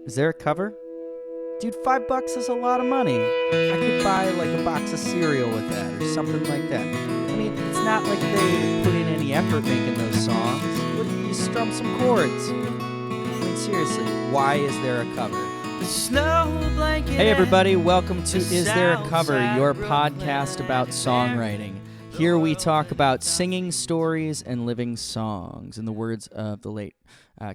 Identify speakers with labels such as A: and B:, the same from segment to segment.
A: Is there a cover? Dude, $5 is a lot of money. I could buy like a box of cereal with that or something like that. I mean, it's not like they put in any effort making those songs. What do you strum some chords? I mean, seriously, why is there a cover? Hey everybody, welcome to Is There a Cover, your podcast about songwriting. Here we talk about singing stories and living songs, in the words of the late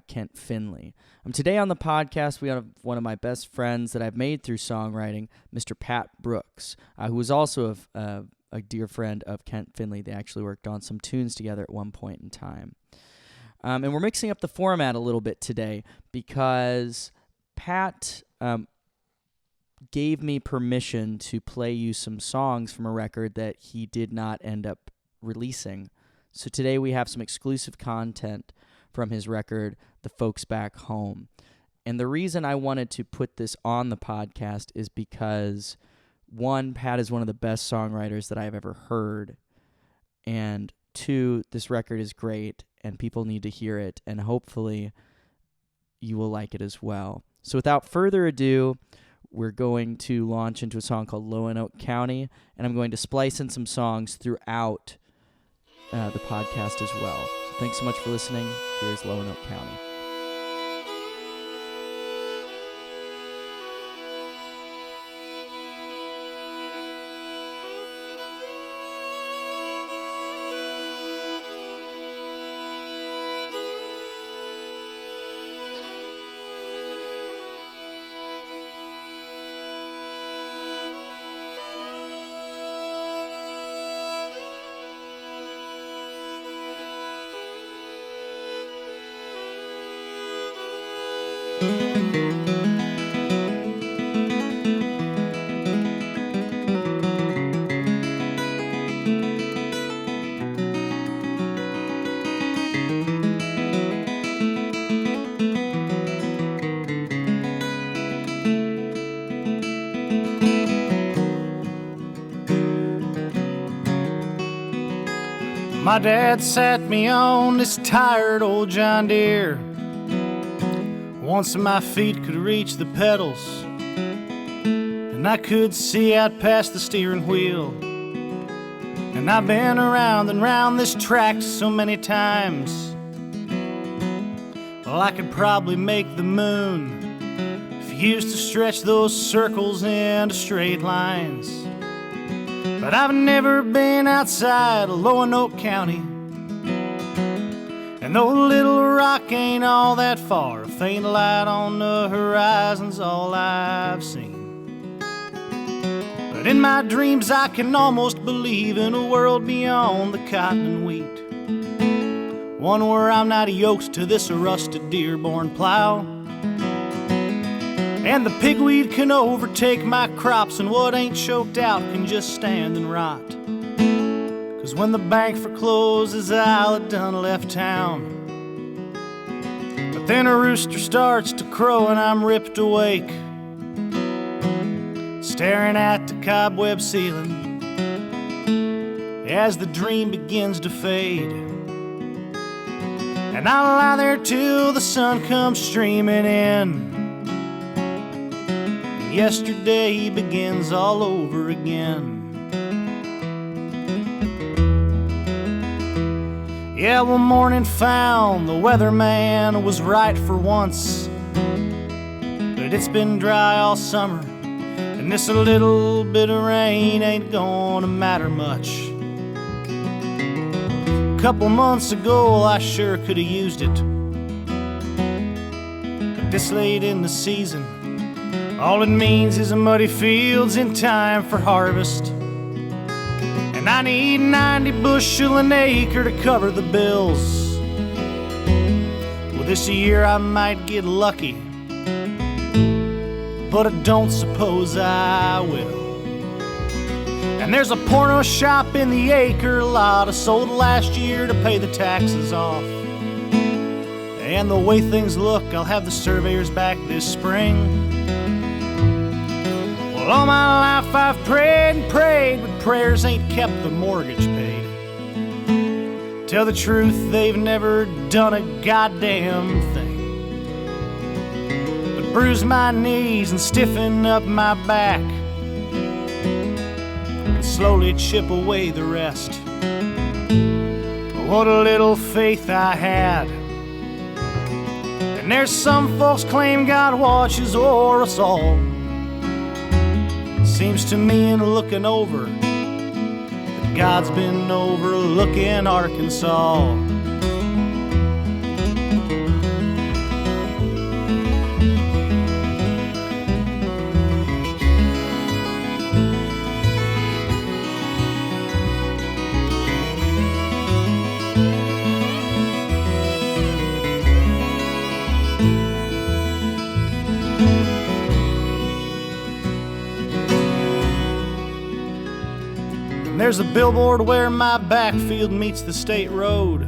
A: Kent Finley. Today on the podcast, we have one of my best friends that I've made through songwriting, Mr. Pat Brooks, who was also a dear friend of Kent Finley. They actually worked on some tunes together at one point in time. And we're mixing up the format a little bit today because Pat gave me permission to play you some songs from a record that he did not end up releasing. So today we have some exclusive content from his record, The Folks Back Home. And the reason I wanted to put this on the podcast is because, one, Pat is one of the best songwriters that I've ever heard. And two, this record is great and people need to hear it. And hopefully you will like it as well. So without further ado, we're going to launch into a song called Lonoke County, and I'm going to splice in some songs throughout the podcast as well. So thanks so much for listening. Here's Lonoke County.
B: My dad sat me on this tired old John Deere. Once my feet could reach the pedals, and I could see out past the steering wheel. And I've been around and round this track so many times. Well, I could probably make the moon if you used to stretch those circles into straight lines. But I've never been outside of Lonoke County, and though Little Rock ain't all that far, a faint light on the horizon's all I've seen. But in my dreams I can almost believe in a world beyond the cotton and wheat, one where I'm not yoked to this rusted Dearborn plow, and the pigweed can overtake my crops, and what ain't choked out can just stand and rot. 'Cause when the bank forecloses, I'll have done left town. But then a rooster starts to crow and I'm ripped awake, staring at the cobweb ceiling as the dream begins to fade. And I'll lie there till the sun comes streaming in. Yesterday begins all over again. Yeah, one morning found the weatherman was right for once, but it's been dry all summer, and this little bit of rain ain't gonna matter much. A couple months ago I sure could have used it, but this late in the season, all it means is a muddy fields in time for harvest. And I need 90 bushel an acre to cover the bills. Well, this year I might get lucky, but I don't suppose I will. And there's a porno shop in the acre lot I sold last year to pay the taxes off. And the way things look, I'll have the surveyors back this spring. Well, all my life I've prayed and prayed, but prayers ain't kept the mortgage paid. Tell the truth, they've never done a goddamn thing. But bruise my knees and stiffen up my back, and slowly chip away the rest. What a little faith I had. And there's some folks claim God watches o'er us all. Seems to me in looking over that God's been overlooking Arkansas. There's a billboard where my backfield meets the state road,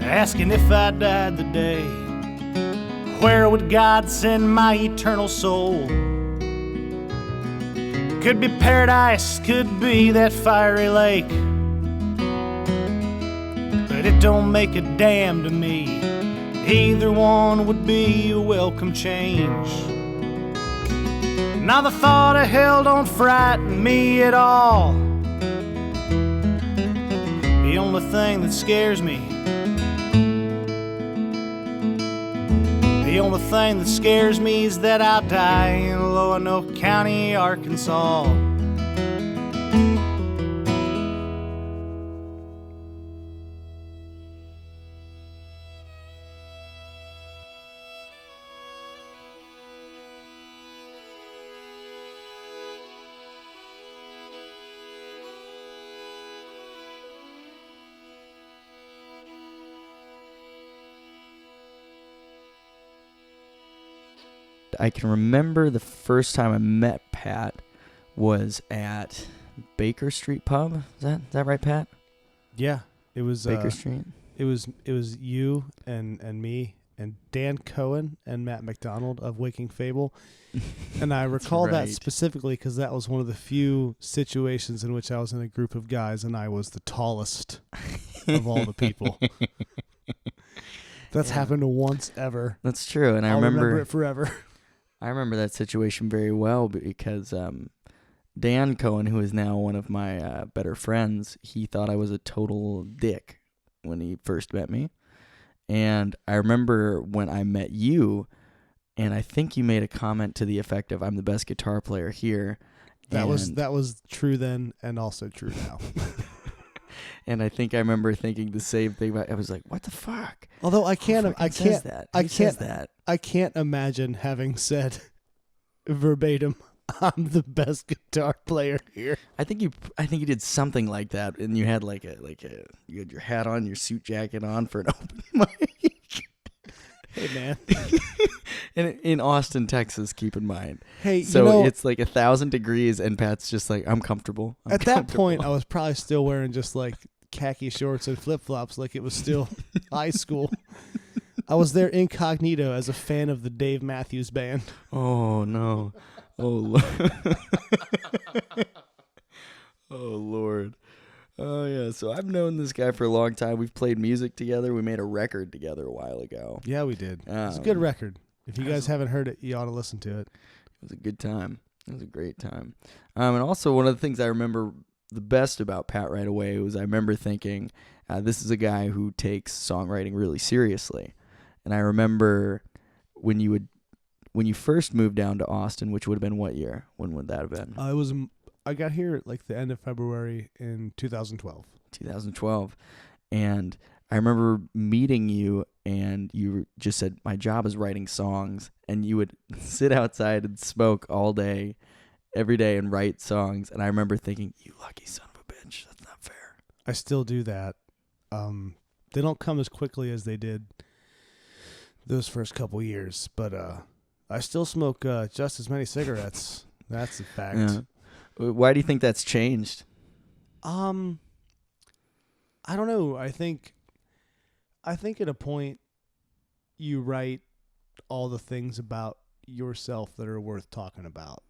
B: asking if I died today, where would God send my eternal soul? Could be paradise, could be that fiery lake, but it don't make a damn to me. Either one would be a welcome change. Now the thought of hell don't frighten me at all. The only thing that scares me, the only thing that scares me is that I'll die in Lonoke County, Arkansas.
A: I can remember the first time I met Pat was at Baker Street Pub. Is that right, Pat?
B: Yeah, it was
A: Baker Street.
B: It was you and me and Dan Cohen and Matt McDonald of Waking Fable. And I recall that specifically because that was one of the few situations in which I was in a group of guys and I was the tallest of all the people. That's happened once ever.
A: That's true, and
B: I'll remember it forever.
A: I remember that situation very well because Dan Cohen, who is now one of my better friends, he thought I was a total dick when he first met me. And I remember when I met you, and I think you made a comment to the effect of, "I'm the best guitar player here."
B: That was true then and also true now.
A: And I think I remember thinking the same thing. I was like, "What the fuck?"
B: Although I can't imagine having said verbatim, "I'm the best guitar player here."
A: I think you did something like that, and you had you had your hat on, your suit jacket on for an open mic.
B: Hey man,
A: in Austin, Texas. Keep in mind.
B: Hey,
A: so it's like 1,000 degrees, and Pat's just like, "I'm comfortable."
B: That point, I was probably still wearing just like khaki shorts and flip flops, like it was still high school. I was there incognito as a fan of the Dave Matthews Band.
A: Oh no! Oh oh Lord! Oh yeah. So I've known this guy for a long time. We've played music together. We made a record together a while ago.
B: Yeah, we did. It was a good record. If you guys haven't heard it, you ought to listen to it.
A: It was a good time. It was a great time. And also one of the things I remember the best about Pat right away was I remember thinking, this is a guy who takes songwriting really seriously. And I remember when you first moved down to Austin, which would have been what year? When would that have been?
B: I got here at like the end of February in 2012.
A: 2012. And I remember meeting you, and you just said, "My job is writing songs." And you would sit outside and smoke all day, every day, and write songs. And I remember thinking, "You lucky son of a bitch. That's not fair."
B: I still do that. They don't come as quickly as they did those first couple years, but I still smoke just as many cigarettes. That's a fact.
A: Yeah. Why do you think that's changed?
B: I don't know. I think at a point you write all the things about yourself that are worth talking about.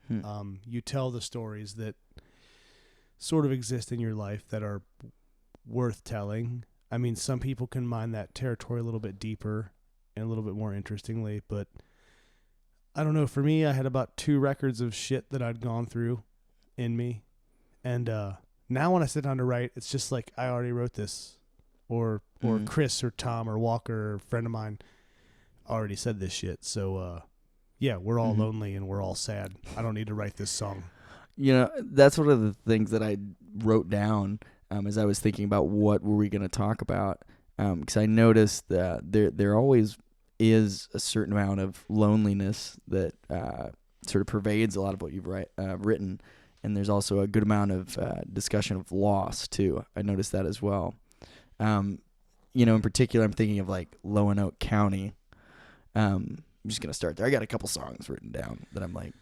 B: You tell the stories that sort of exist in your life that are worth telling. I mean, some people can mine that territory a little bit deeper and a little bit more interestingly. But I don't know. For me, I had about 2 records of shit that I'd gone through in me. And now when I sit down to write, it's just like I already wrote this. Or Chris or Tom or Walker or a friend of mine already said this shit. So, yeah, we're all lonely and we're all sad. I don't need to write this song.
A: You know, that's one of the things that I wrote down as I was thinking about what were we going to talk about. Because I noticed that there always is a certain amount of loneliness that sort of pervades a lot of what you've written. And there's also a good amount of discussion of loss, too. I noticed that as well. You know, in particular, I'm thinking of like Lonoke County. I'm just going to start there. I got a couple songs written down that I'm like,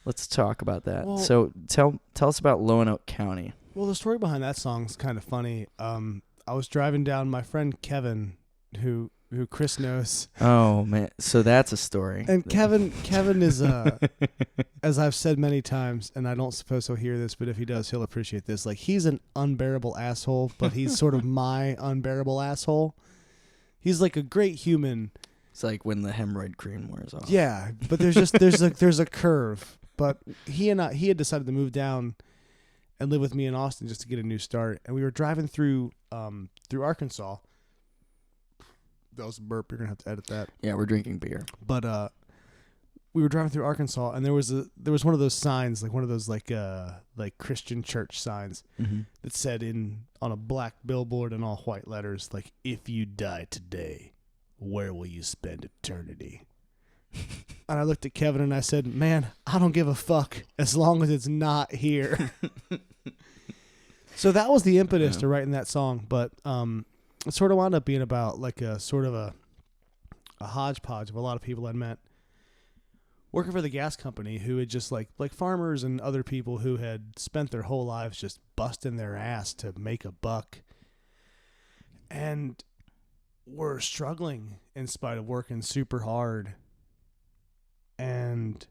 A: let's talk about that. Well, so tell us about Lonoke County.
B: Well, the story behind that song's kind of funny. I was driving down, my friend Kevin, who Chris knows.
A: Oh man, so that's a story.
B: And Kevin is as I've said many times, and I don't suppose he'll hear this, but if he does, he'll appreciate this. Like, he's an unbearable asshole, but he's sort of my unbearable asshole. He's like a great human.
A: It's like when the hemorrhoid cream wears off.
B: Yeah, but there's a curve. But he had decided to move down and live with me in Austin just to get a new start. And we were driving through Arkansas. That was a burp. You're gonna have to edit that.
A: Yeah, we're drinking beer.
B: But we were driving through Arkansas, and there was one of those signs, like one of those like Christian church signs that said on a black billboard in all white letters, like, "If you die today, where will you spend eternity?" And I looked at Kevin and I said, "Man, I don't give a fuck as long as it's not here." So that was the impetus to writing that song. But it sort of wound up being about like a sort of a hodgepodge of a lot of people I'd met working for the gas company who had just like farmers and other people who had spent their whole lives just busting their ass to make a buck and were struggling in spite of working super hard and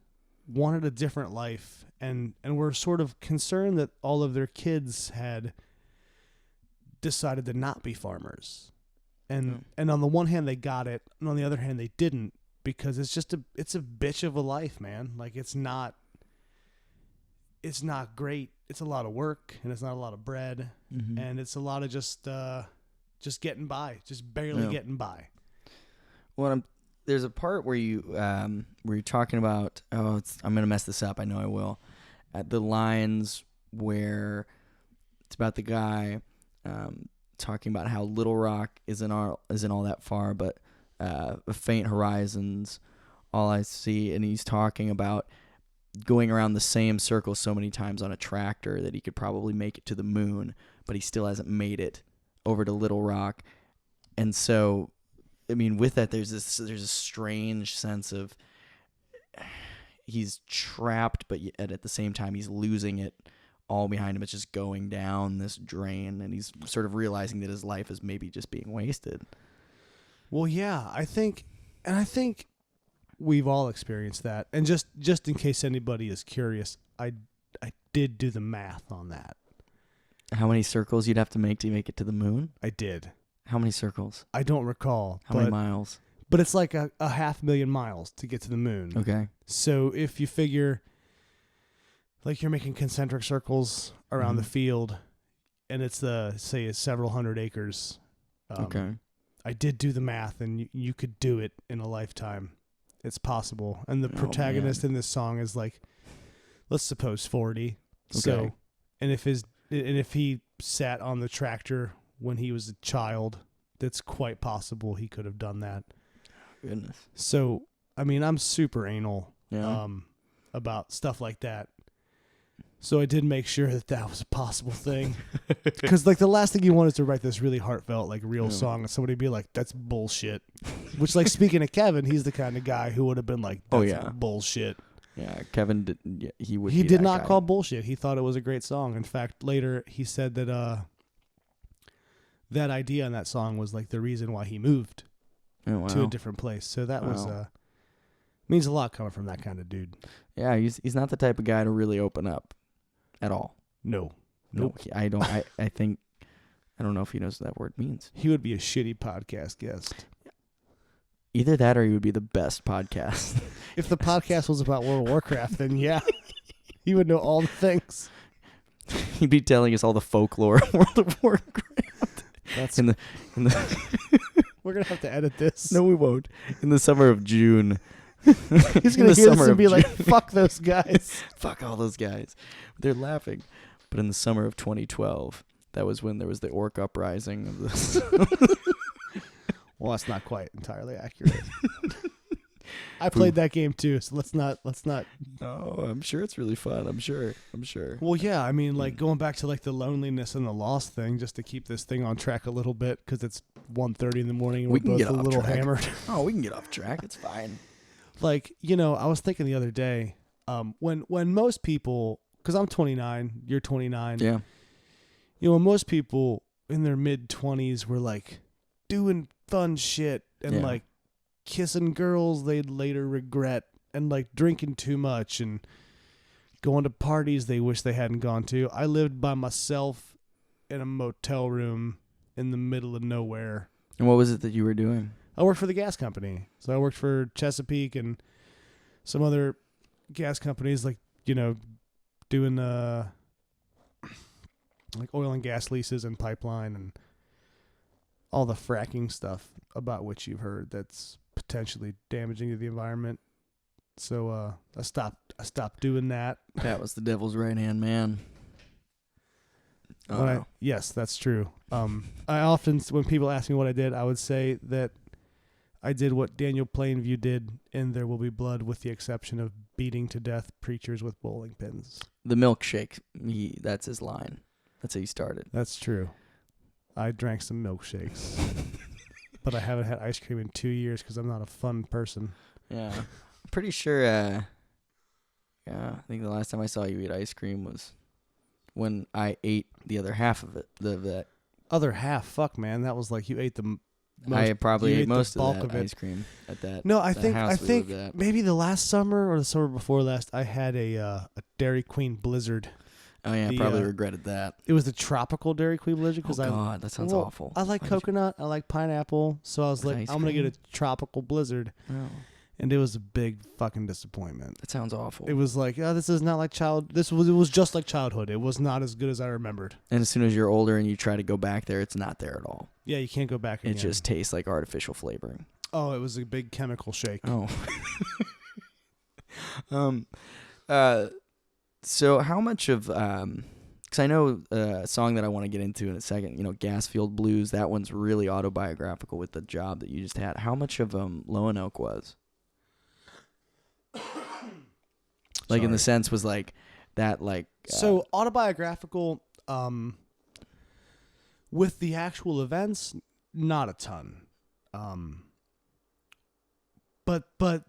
B: wanted a different life and were sort of concerned that all of their kids had decided to not be farmers. And on the one hand they got it, and on the other hand they didn't, because it's a bitch of a life, man. Like, it's not great. It's a lot of work, and it's not a lot of bread, and it's a lot of just getting by, just barely getting by.
A: Well, there's a part where you're talking about, I'm gonna mess this up. I know I will. At the lines where it's about the guy talking about how Little Rock isn't all that far, but a faint horizons, all I see, and he's talking about going around the same circle so many times on a tractor that he could probably make it to the moon, but he still hasn't made it over to Little Rock. And so, I mean, with that, there's a strange sense of he's trapped, but at the same time he's losing it all behind him. It's just going down this drain, and he's sort of realizing that his life is maybe just being wasted.
B: Well, yeah, I think we've all experienced that. And just in case anybody is curious, I did do the math on that.
A: How many circles you'd have to make it to the moon?
B: I did.
A: How many circles?
B: I don't recall.
A: How many miles?
B: But it's like a 500,000 miles to get to the moon.
A: Okay.
B: So if you figure, like, you're making concentric circles around the field, and it's say several hundred acres.
A: Okay.
B: I did do the math, and you could do it in a lifetime. It's possible. And the protagonist in this song is like, let's suppose 40. Okay. So, and if he sat on the tractor when he was a child, that's quite possible he could have done that.
A: Goodness.
B: So, I mean, I'm super anal about stuff like that. So I did make sure that was a possible thing. Because, like, the last thing you want is to write this really heartfelt, like, real song, and somebody be like, that's bullshit. Which, like, speaking of Kevin, he's the kind of guy who would have been like, that's bullshit.
A: Yeah, Kevin,
B: he did not call bullshit. He thought it was a great song. In fact, later he said that that idea in that song was, like, the reason why he moved to a different place. So that was means a lot coming from that kind of dude.
A: Yeah, he's not the type of guy to really open up at all.
B: No.
A: Nope. I don't know if he knows what that word means.
B: He would be a shitty podcast guest.
A: Either that or you would be the best podcast.
B: If the podcast was about World of Warcraft, then yeah, he would know all the things.
A: He'd be telling us all the folklore of World of Warcraft.
B: That's
A: in the
B: We're gonna have to edit this.
A: No, we won't. In the summer of June.
B: He's gonna hear this and be like, "Fuck those guys."
A: Fuck all those guys. They're laughing. But in the summer of 2012, that was when there was the orc uprising of this.
B: Well, that's not quite entirely accurate. I played that game too, so let's not.
A: Oh, I'm sure it's really fun. I'm sure.
B: Well, yeah, I mean, like going back to like the loneliness and the loss thing, just to keep this thing on track a little bit, because it's 1:30 in the morning and we're both a little hammered.
A: Oh, we can get off track. It's fine.
B: Like, I was thinking the other day, when most people, because I'm 29, you're 29.
A: Yeah.
B: When most people in their mid-20s were like doing fun shit and like kissing girls they'd later regret and like drinking too much and going to parties they wish they hadn't gone to. I lived by myself in a motel room in the middle of nowhere.
A: And what was it that you were doing?
B: I worked for the gas company. So I worked for Chesapeake and some other gas companies, like, doing like oil and gas leases and pipeline and all the fracking stuff about which you've heard that's potentially damaging to the environment. So I stopped doing that.
A: That was the devil's right-hand man.
B: Yes, that's true. I often, when people ask me what I did, I would say that I did what Daniel Plainview did in There Will Be Blood, with the exception of beating to death preachers with bowling pins.
A: The milkshake, that's his line. That's how he started.
B: That's true. I drank some milkshakes, but I haven't had ice cream in 2 years because I'm not a fun person.
A: Yeah. I'm pretty sure, I think the last time I saw you eat ice cream was when I ate the other half of it. That
B: other half? Fuck, man. That was like you ate the
A: I probably ate most of that ice cream at that.
B: No, I think maybe the last summer or the summer before last, I had a Dairy Queen Blizzard.
A: Oh yeah, I probably regretted that.
B: It was the tropical Dairy Queen Blizzard because
A: God, that sounds awful.
B: I like coconut, I like pineapple, so I was like, I'm gonna get a tropical Blizzard.
A: Oh.
B: And it was a big fucking disappointment.
A: That sounds awful.
B: It was like, this is not like it was just like childhood. It was not as good as I remembered.
A: And as soon as you're older and you try to go back there, it's not there at all.
B: Yeah, you can't go back again.
A: It just tastes like artificial flavoring.
B: Oh, it was a big chemical shake.
A: Oh. So how much of because I know a song that I want to get into in a second, Gasfield Blues, that one's really autobiographical with the job that you just had. How much of Loanoke was? Like, in the sense, was like that, like
B: so autobiographical with the actual events, not a ton, but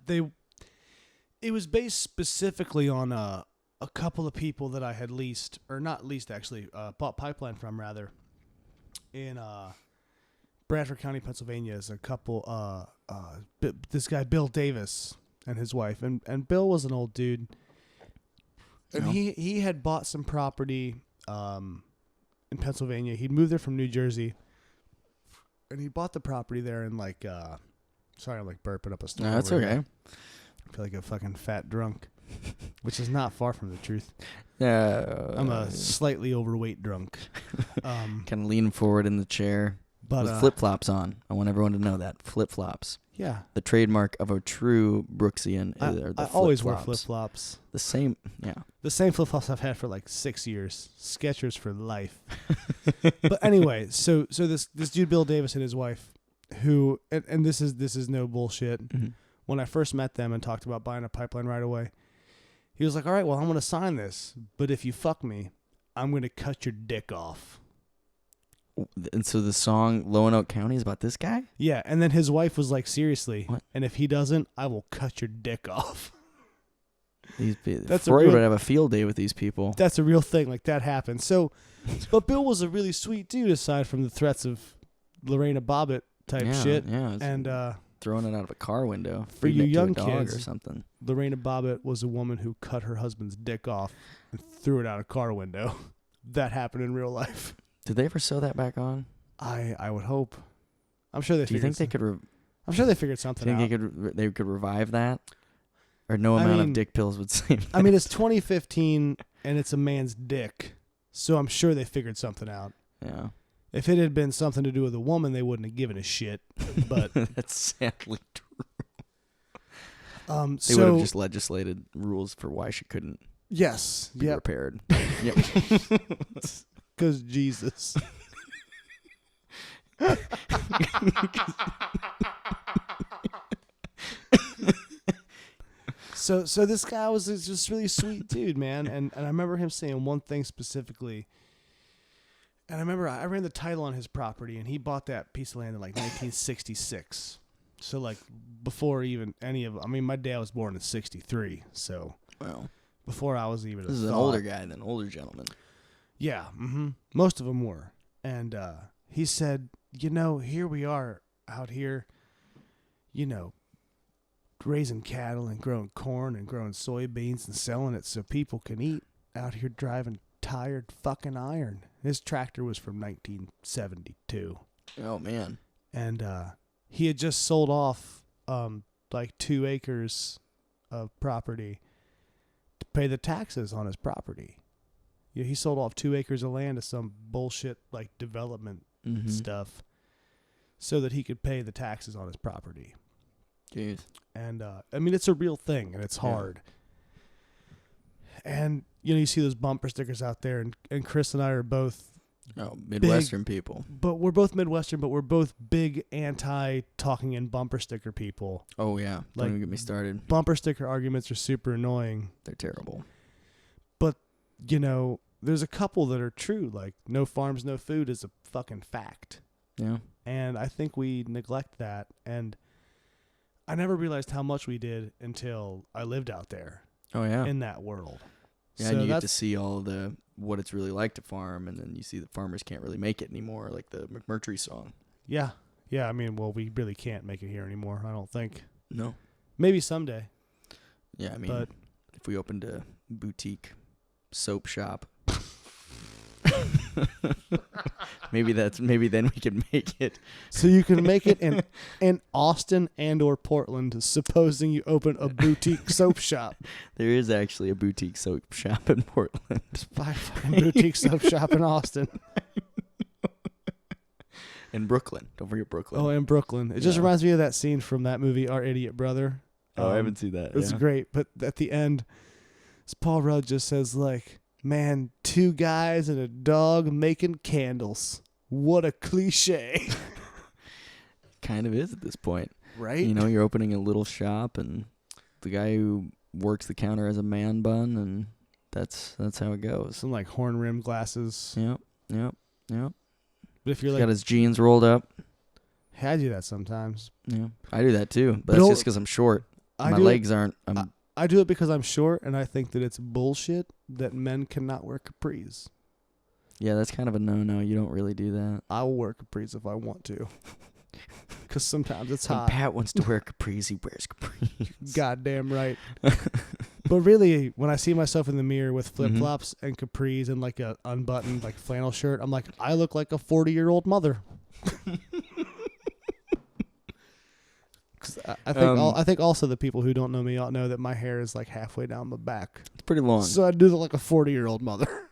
B: it was based specifically on a couple of people that I had bought pipeline from, rather, in Bradford County, Pennsylvania. Is a couple, this guy Bill Davis and his wife, and Bill was an old dude. And he had bought some property in Pennsylvania. He'd moved there from New Jersey, and he bought the property there in like sorry, I'm like burping up a storm.
A: No, that's okay.
B: I feel like a fucking fat drunk, which is not far from the truth.
A: I'm
B: a slightly overweight drunk.
A: Kind of leaning forward in the chair with flip-flops on. I want everyone to know that. Flip-flops.
B: Yeah.
A: The trademark of a true Brooksian.
B: I always wear flip-flops.
A: The same
B: flip-flops I've had for like 6 years. Skechers for life. But anyway, so this dude Bill Davis and his wife, who and this is no bullshit.
A: Mm-hmm.
B: When I first met them and talked about buying a pipeline right away, he was like, "All right, well, I'm going to sign this, but if you fuck me, I'm going to cut your dick off."
A: And so the song Loanoke County is about this guy?
B: Yeah, and then his wife was like, "Seriously,
A: what?
B: And if he doesn't, I will cut your dick off."
A: Freud would have a field day with these people.
B: That's a real thing. Like, that happened. So, but Bill was a really sweet dude, aside from the threats of Lorena Bobbitt type shit.
A: Yeah,
B: and
A: throwing it out of a car window
B: for you young
A: kids
B: or
A: something.
B: Lorena Bobbitt was a woman who cut her husband's dick off and threw it out a car window. That happened in real life.
A: Did they ever sew that back on?
B: I would hope. I'm sure they.
A: Do you think they could?
B: I'm sure they figured something out.
A: Think they could revive that? Or no amount of dick pills would save that?
B: I mean, it's 2015 and it's a man's dick, so I'm sure they figured something out.
A: Yeah.
B: If it had been something to do with a woman, they wouldn't have given a shit. But
A: that's sadly true. They
B: would
A: have just legislated rules for why she couldn't be repaired. Yep.
B: Because Jesus. So this guy was just really sweet dude, man. And I remember him saying one thing specifically. And I remember I ran the title on his property, and he bought that piece of land in like 1966. So like before even any of, I mean, my dad was born in 63. So before I was even
A: this is an older guy than an older gentleman.
B: Yeah. Mm-hmm. Most of them were. And he said, here we are out here, raising cattle and growing corn and growing soybeans and selling it so people can eat out here driving tired fucking iron. His tractor was from 1972.
A: Oh, man.
B: And he had just sold off like 2 acres of property to pay the taxes on his property. Yeah, he sold off 2 acres of land to some bullshit like development stuff so that he could pay the taxes on his property.
A: Jeez.
B: And I mean, it's a real thing, and it's hard. And you see those bumper stickers out there, and Chris and I are both
A: Midwestern people.
B: But we're both Midwestern, but we're both big anti-talking in bumper sticker people.
A: Oh, yeah. Don't even get me started.
B: Bumper sticker arguments are super annoying.
A: They're terrible.
B: But, there's a couple that are true. Like, no farms, no food is a fucking fact.
A: Yeah.
B: And I think we neglect that. And I never realized how much we did until I lived out there.
A: Oh, yeah.
B: In that world.
A: Yeah, and you get to see all what it's really like to farm, and then you see that farmers can't really make it anymore, like the McMurtry song.
B: Yeah. Yeah, I mean, well, we really can't make it here anymore, I don't think.
A: No.
B: Maybe someday.
A: Yeah, I mean, if we opened a boutique soap shop, maybe then we could make it.
B: So you can make it in Austin and or Portland, supposing you open a boutique soap shop.
A: There is actually a boutique soap shop in Portland.
B: Buy a fucking boutique soap shop in Austin.
A: In Brooklyn. Don't forget Brooklyn.
B: Oh, in Brooklyn. It just reminds me of that scene from that movie, Our Idiot Brother.
A: Oh, I haven't seen that.
B: It's great. But at the end, Paul Rudd just says, like, man, 2 guys and a dog making candles. What a cliche.
A: Kind of is at this point.
B: Right?
A: You're opening a little shop, and the guy who works the counter has a man bun, and that's how it goes.
B: Some, like, horn-rimmed glasses.
A: Yep.
B: But if you're
A: He's got his jeans rolled up.
B: I do that sometimes.
A: Yeah, I do that too, but that's just because I'm short. My legs aren't.
B: I do it because I'm short, and I think that it's bullshit that men cannot wear capris.
A: Yeah, that's kind of a no-no. You don't really do that.
B: I will wear capris if I want to. Because sometimes it's
A: when
B: hot.
A: Pat wants to wear capris, he wears capris.
B: Goddamn right. But really, when I see myself in the mirror with flip-flops and capris and like a unbuttoned like flannel shirt, I'm like, I look like a 40-year-old mother. I think also the people who don't know me all know that my hair is like halfway down my back.
A: It's pretty long.
B: So I do look like a 40-year-old mother.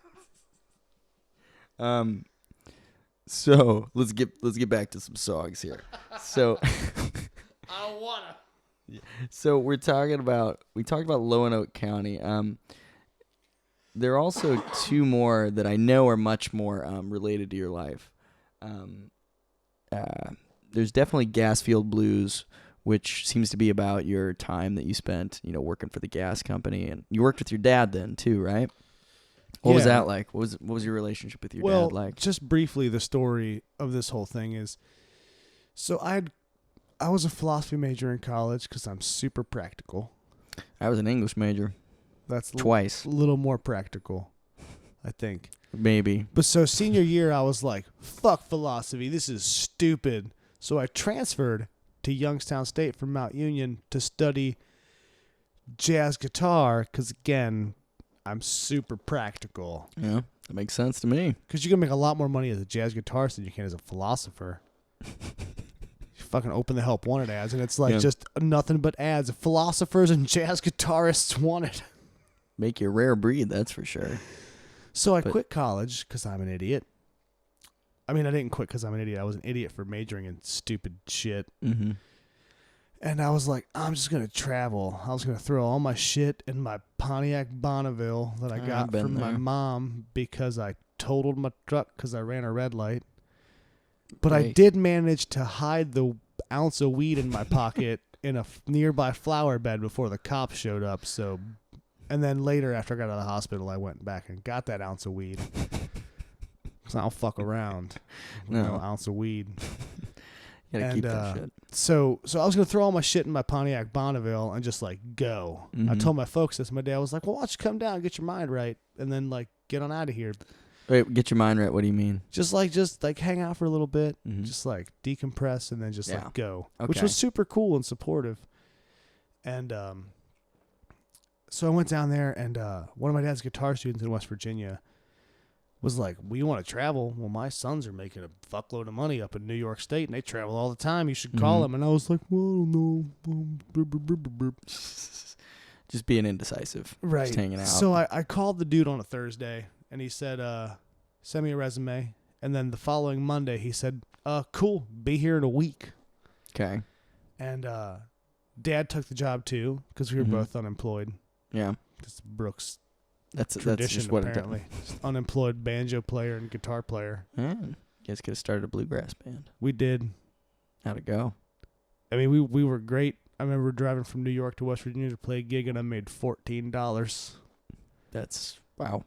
A: So let's get back to some songs here. So
B: I wanna.
A: So we talked about Lonoke County. There are also 2 more that I know are much more related to your life. There's definitely Gasfield Blues, which seems to be about your time that you spent, working for the gas company, and you worked with your dad then too, right? What was that like? What was your relationship with your dad like?
B: Just briefly, the story of this whole thing is, so I was a philosophy major in college because I'm super practical.
A: I was an English major.
B: That's
A: twice.
B: A little more practical, I think.
A: Maybe.
B: But so senior year, I was like, fuck philosophy. This is stupid. So I transferred to Youngstown State from Mount Union to study jazz guitar because, again, I'm super practical.
A: Yeah, that makes sense to me.
B: Because you can make a lot more money as a jazz guitarist than you can as a philosopher. fucking Open the Help Wanted ads, and it's like just nothing but ads. Philosophers and jazz guitarists wanted.
A: Make you a rare breed, that's for sure.
B: So I quit college because I'm an idiot. I mean, I didn't quit because I'm an idiot. I was an idiot for majoring in stupid shit.
A: Mm-hmm.
B: And I was like, I'm just going to travel. I was going to throw all my shit in my Pontiac Bonneville that I got from my mom because I totaled my truck because I ran a red light. But I did manage to hide the ounce of weed in my pocket in a nearby flower bed before the cops showed up. So, and then later, after I got out of the hospital, I went back and got that ounce of weed. Because I don't fuck around. No ounce of weed.
A: You gotta keep that shit.
B: So I was going to throw all my shit in my Pontiac Bonneville and just, like, go. Mm-hmm. I told my folks this. My dad was like, well, why don't you come down and get your mind right and then, like, get on out of here.
A: Wait, get your mind right. What do you mean?
B: Just hang out for a little bit, just like decompress, and then just like go, which was super cool and supportive. And so I went down there, and one of my dad's guitar students in West Virginia was like, "We want to travel." Well, my sons are making a fuckload of money up in New York State, and they travel all the time. You should call them. And I was like, "Well, no."
A: Just being indecisive,
B: right?
A: Just hanging out.
B: So I called the dude on a Thursday. And he said, send me a resume. And then the following Monday, he said, cool, be here in a week.
A: Okay.
B: And Dad took the job, too, because we were both unemployed.
A: Yeah.
B: That's Brooks'
A: tradition,
B: that's just what apparently. Just unemployed banjo player and guitar player.
A: Yeah. You guys could have started a bluegrass band.
B: We did.
A: How'd it go?
B: I mean, we were great. I remember driving from New York to West Virginia to play a gig, and I made $14.
A: That's, wow.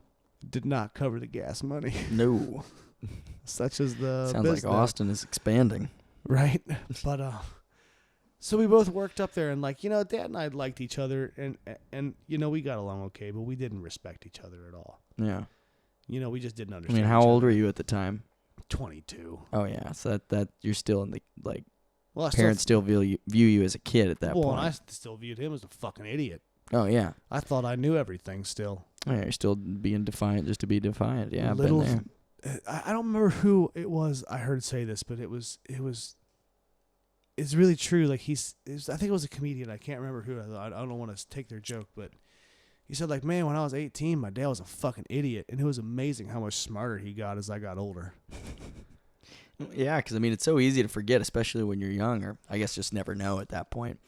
B: Did not cover the gas money.
A: No.
B: Such as the
A: sounds
B: business.
A: like Austin is expanding.
B: Right? But so we both worked up there, and like, you know, Dad and I liked each other, and you know, we got along okay, but we didn't respect each other at all.
A: Yeah.
B: You know, we just didn't understand.
A: I mean, how old were you at the time?
B: 22.
A: Oh yeah, so that you're still in the like.
B: Well,
A: parents still view you as a kid at that point.
B: Well, and I still viewed him as a fucking idiot.
A: Oh yeah.
B: I thought I knew everything still.
A: Yeah, you're still being defiant just to be defiant. Yeah, I've
B: been
A: there.
B: I don't remember who it was I heard say this, but it's really true. Like I think it was a comedian. I can't remember who. I don't want to take their joke, but he said, like, man, when I was 18, my dad was a fucking idiot, and it was amazing how much smarter he got as I got older.
A: Yeah, because I mean, it's so easy to forget, especially when you're young, or I guess just never know at that point,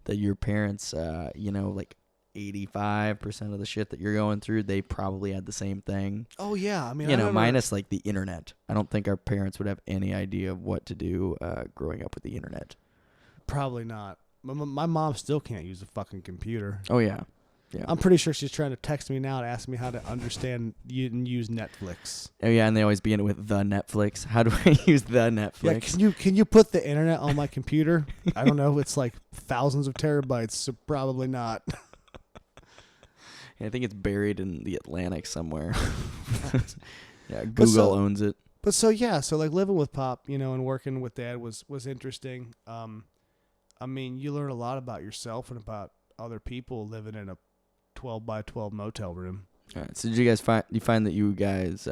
A: that your parents, you know, like 85% of the shit that you're going through, they probably had the same thing.
B: Oh yeah, I mean,
A: you know, minus like the internet. I don't think our parents would have any idea of what to do growing up with the internet.
B: Probably not. My mom still can't use a fucking computer.
A: Oh yeah. Yeah.
B: I'm pretty sure she's trying to text me now to ask me how to understand and use Netflix.
A: Oh yeah, and they always begin with the Netflix. How do I use the Netflix?
B: Yeah, can you put the internet on my computer? I don't know. It's like thousands of terabytes, so probably not.
A: I think it's buried in the Atlantic somewhere. Yeah, Google owns it.
B: But so like living with Pop, you know, and working with Dad was interesting. I mean, you learn a lot about yourself and about other people living in a 12 by 12 motel room.
A: All right. So did you guys find that you guys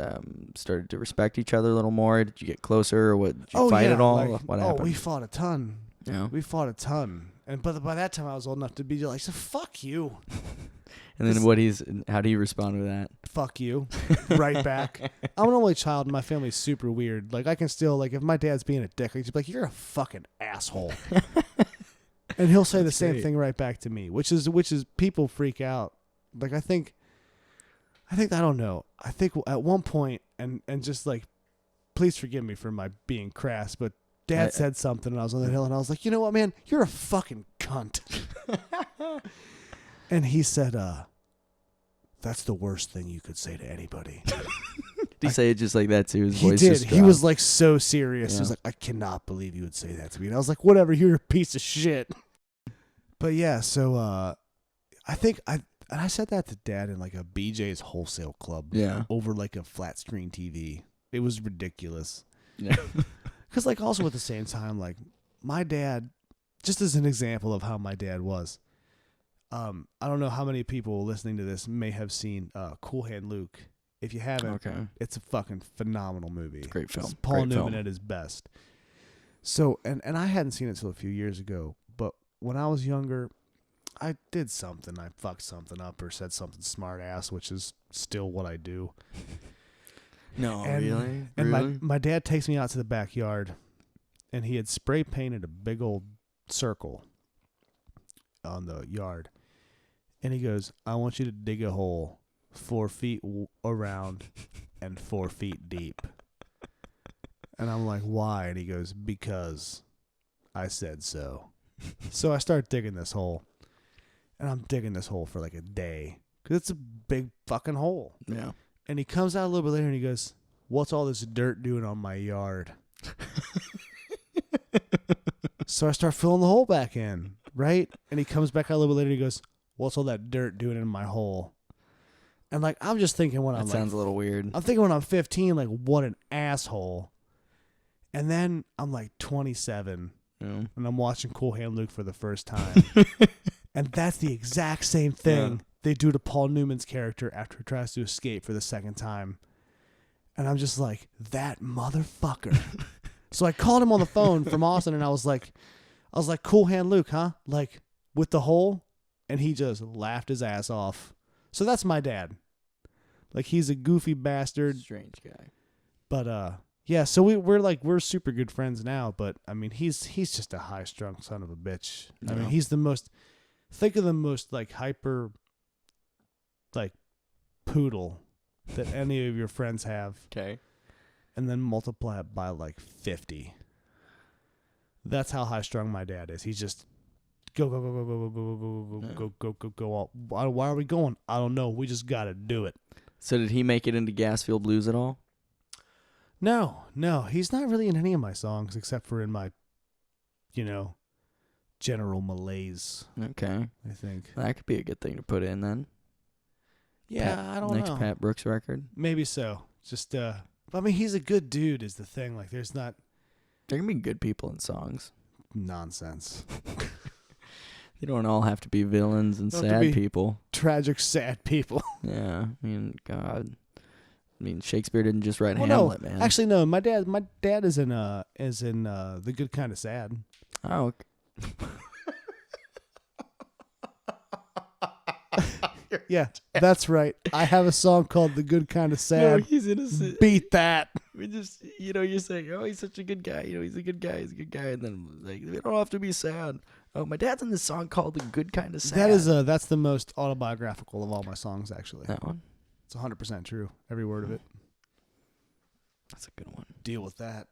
A: started to respect each other a little more? Did you get closer, or what? Did you fight at all? Like, what happened?
B: Oh, we fought a ton.
A: Yeah.
B: We fought a ton. And but by that time I was old enough to be like, so fuck you.
A: And then how do you respond to that?
B: Fuck you. Right back. I'm an only child and my family's super weird. Like I can still, like, if my dad's being a dick, I can just be like, you're a fucking asshole. And he'll say the same thing right back to me, which is people freak out. Like I think I don't know. I think at one point, and just like, please forgive me for my being crass, but Dad said something and I was on the hill and I was like, you know what, man, you're a fucking cunt. And he said, that's the worst thing you could say to anybody.
A: Did he say it just like that too? His
B: he
A: voice
B: did.
A: Just
B: he was like so serious. Yeah. He was like, I cannot believe you would say that to me. And I was like, whatever, you're a piece of shit. But yeah, so I think I said that to Dad in like a BJ's wholesale club.
A: Yeah.
B: Over like a flat screen TV. It was ridiculous.
A: Yeah.
B: Because like also at the same time, like my dad, just as an example of how my dad was, I don't know how many people listening to this may have seen Cool Hand Luke. If you haven't, it's a fucking phenomenal movie.
A: It's a great film.
B: It's Paul Newman at his best. So, and I hadn't seen it till a few years ago, but when I was younger, I did something. I fucked something up or said something smart ass, which is still what I do.
A: No,
B: And,
A: really?
B: And
A: really?
B: my dad takes me out to the backyard, and he had spray painted a big old circle on the yard. And he goes, I want you to dig a hole 4 feet around and 4 feet deep. And I'm like, why? And he goes, because I said so. So I start digging this hole. And I'm digging this hole for like a day. Because it's a big fucking hole.
A: Yeah.
B: And he comes out a little bit later and he goes, what's all this dirt doing on my yard? So I start filling the hole back in, right? And he comes back out a little bit later and he goes, what's all that dirt doing in my hole? And like, I'm just thinking when
A: that sounds a little weird.
B: I'm thinking when I'm 15, like, what an asshole. And then I'm like 27 and I'm watching Cool Hand Luke for the first time. And that's the exact same thing they do to Paul Newman's character after he tries to escape for the second time. And I'm just like, that motherfucker. So I called him on the phone from Austin and I was like, Cool Hand Luke, huh? Like, with the hole? And he just laughed his ass off. So that's my dad. Like, he's a goofy bastard.
A: Strange guy.
B: But, yeah, so we're super good friends now, but, I mean, he's just a high-strung son of a bitch. I mean, he's the most, think of the most, like, hyper, like, poodle that any of your friends have.
A: Okay.
B: And then multiply it by, like, 50. That's how high-strung my dad is. He's just go. Why are we going? I don't know. We just got to do it.
A: So did he make it into Gasfield Blues at all?
B: No. He's not really in any of my songs except for in my, general malaise.
A: Okay.
B: I think.
A: That could be a good thing to put in then.
B: Yeah, I don't know.
A: Next Pat Brooks record?
B: Maybe so. Just, I mean, he's a good dude is the thing. Like, there's not.
A: There can be good people in songs.
B: Nonsense.
A: They don't all have to be villains and sad people.
B: Tragic, sad people.
A: Yeah, I mean, God. I mean, Shakespeare didn't just write Hamlet, man.
B: Actually, no. My dad is in The Good Kind of Sad.
A: Oh.
B: Yeah, that's right. I have a song called The Good Kind of Sad.
A: No, he's innocent.
B: Beat that.
A: We just, you're saying, oh, he's such a good guy. He's a good guy. He's a good guy. And then, like, they don't have to be sad. Oh, my dad's in this song called The Good Kind of Sad.
B: That's the most autobiographical of all my songs, actually.
A: That one?
B: It's 100% true. Every word of it.
A: That's a good one.
B: Deal with that.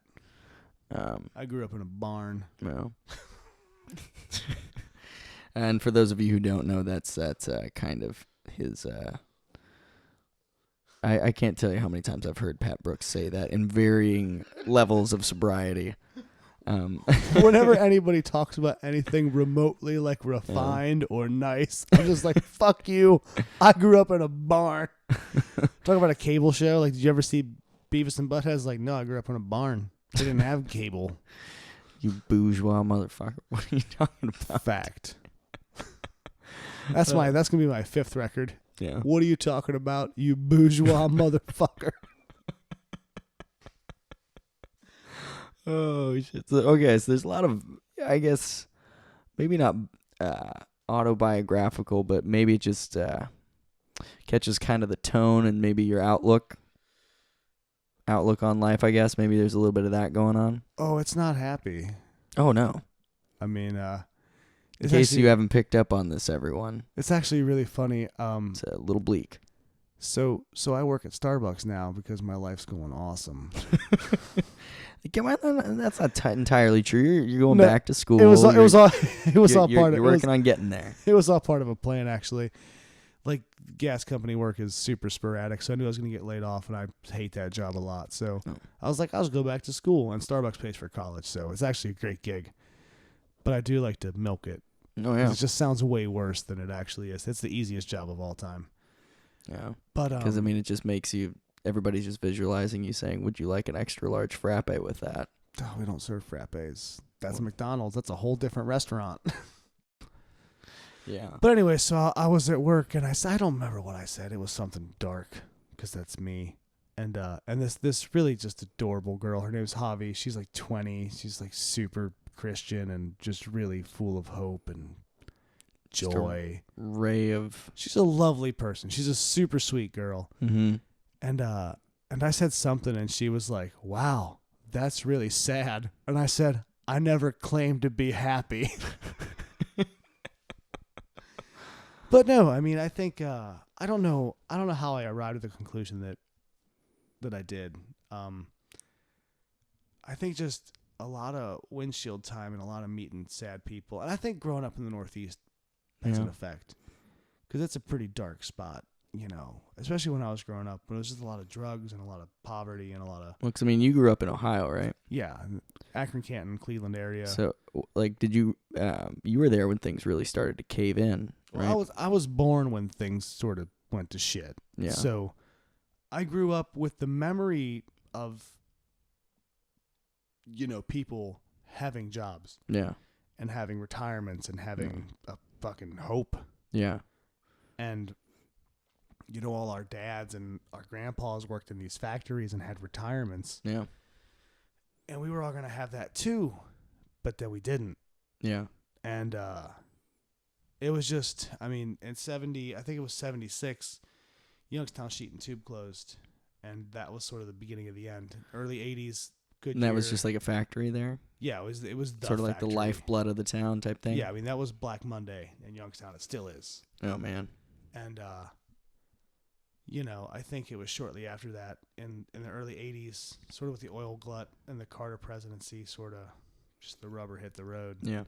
B: I grew up in a barn.
A: No. And for those of you who don't know, that's kind of his. I can't tell you how many times I've heard Pat Brooks say that in varying levels of sobriety.
B: Whenever anybody talks about anything remotely like refined or nice, I'm just like, fuck you. I grew up in a barn. Talk about a cable show. Like, did you ever see Beavis and Butthead? Like, no, I grew up in a barn. They didn't have cable.
A: You bourgeois motherfucker. What are you talking about?
B: Fact. That's gonna be my 5th record.
A: Yeah.
B: What are you talking about, you bourgeois motherfucker?
A: Oh shit. So, okay, so there's a lot of, I guess, maybe not autobiographical, but maybe it just catches kind of the tone and maybe your outlook on life, I guess. Maybe there's a little bit of that going on.
B: Oh, it's not happy.
A: Oh no.
B: I mean,
A: in case you haven't picked up on this, everyone.
B: It's actually really funny.
A: It's a little bleak.
B: So I work at Starbucks now because my life's going awesome.
A: That's not entirely true. You're going back to school.
B: It was all part of.
A: You're working on getting there.
B: It was all part of a plan, actually. Like, gas company work is super sporadic, so I knew I was going to get laid off, and I hate that job a lot. So I was like, I'll just go back to school, and Starbucks pays for college, so it's actually a great gig. But I do like to milk it.
A: Oh yeah.
B: It just sounds way worse than it actually is. It's the easiest job of all time.
A: Yeah.
B: But
A: because I mean, it just makes you. Everybody's just visualizing you saying, "Would you like an extra large frappe with that?"
B: Oh, we don't serve frappes. That's a McDonald's. That's a whole different restaurant.
A: Yeah.
B: But anyway, so I was at work and I don't remember what I said. It was something dark because that's me. And this really just adorable girl. Her name's Javi. She's like 20. She's like super Christian and just really full of hope and joy.
A: Ray of.
B: She's a lovely person. She's a super sweet girl.
A: Mm-hmm.
B: And I said something, and she was like, "Wow, that's really sad." And I said, "I never claimed to be happy." But no, I mean, I think I don't know how I arrived at the conclusion that I did. I think just a lot of windshield time and a lot of meeting sad people. And I think growing up in the Northeast has an effect. Because it's a pretty dark spot, you know, especially when I was growing up. When it was just a lot of drugs and a lot of poverty and a lot of...
A: Well, 'cause, I mean, you grew up in Ohio, right?
B: Yeah, Akron, Canton, Cleveland area.
A: So, like, did you... you were there when things really started to cave in, right?
B: Well, I was born when things sort of went to shit.
A: Yeah.
B: So... I grew up with the memory of, you know, people having jobs.
A: Yeah.
B: And having retirements and having a fucking hope.
A: Yeah.
B: And, you know, all our dads and our grandpas worked in these factories and had retirements.
A: Yeah.
B: And we were all going to have that too, but then we didn't.
A: Yeah.
B: And it was just, I mean, in 70, I think it was 76, Youngstown Sheet and Tube closed, and that was sort of the beginning of the end. Early 80s, good
A: And that
B: year.
A: was just like a factory there?
B: Yeah, it was the
A: sort of like
B: factory.
A: the lifeblood of the town type thing?
B: Yeah, I mean, that was Black Monday in Youngstown. It still is.
A: Oh, man.
B: And, you know, I think it was shortly after that, in the early 80s, sort of with the oil glut and the Carter presidency, sort of just the rubber hit the road.
A: Yeah.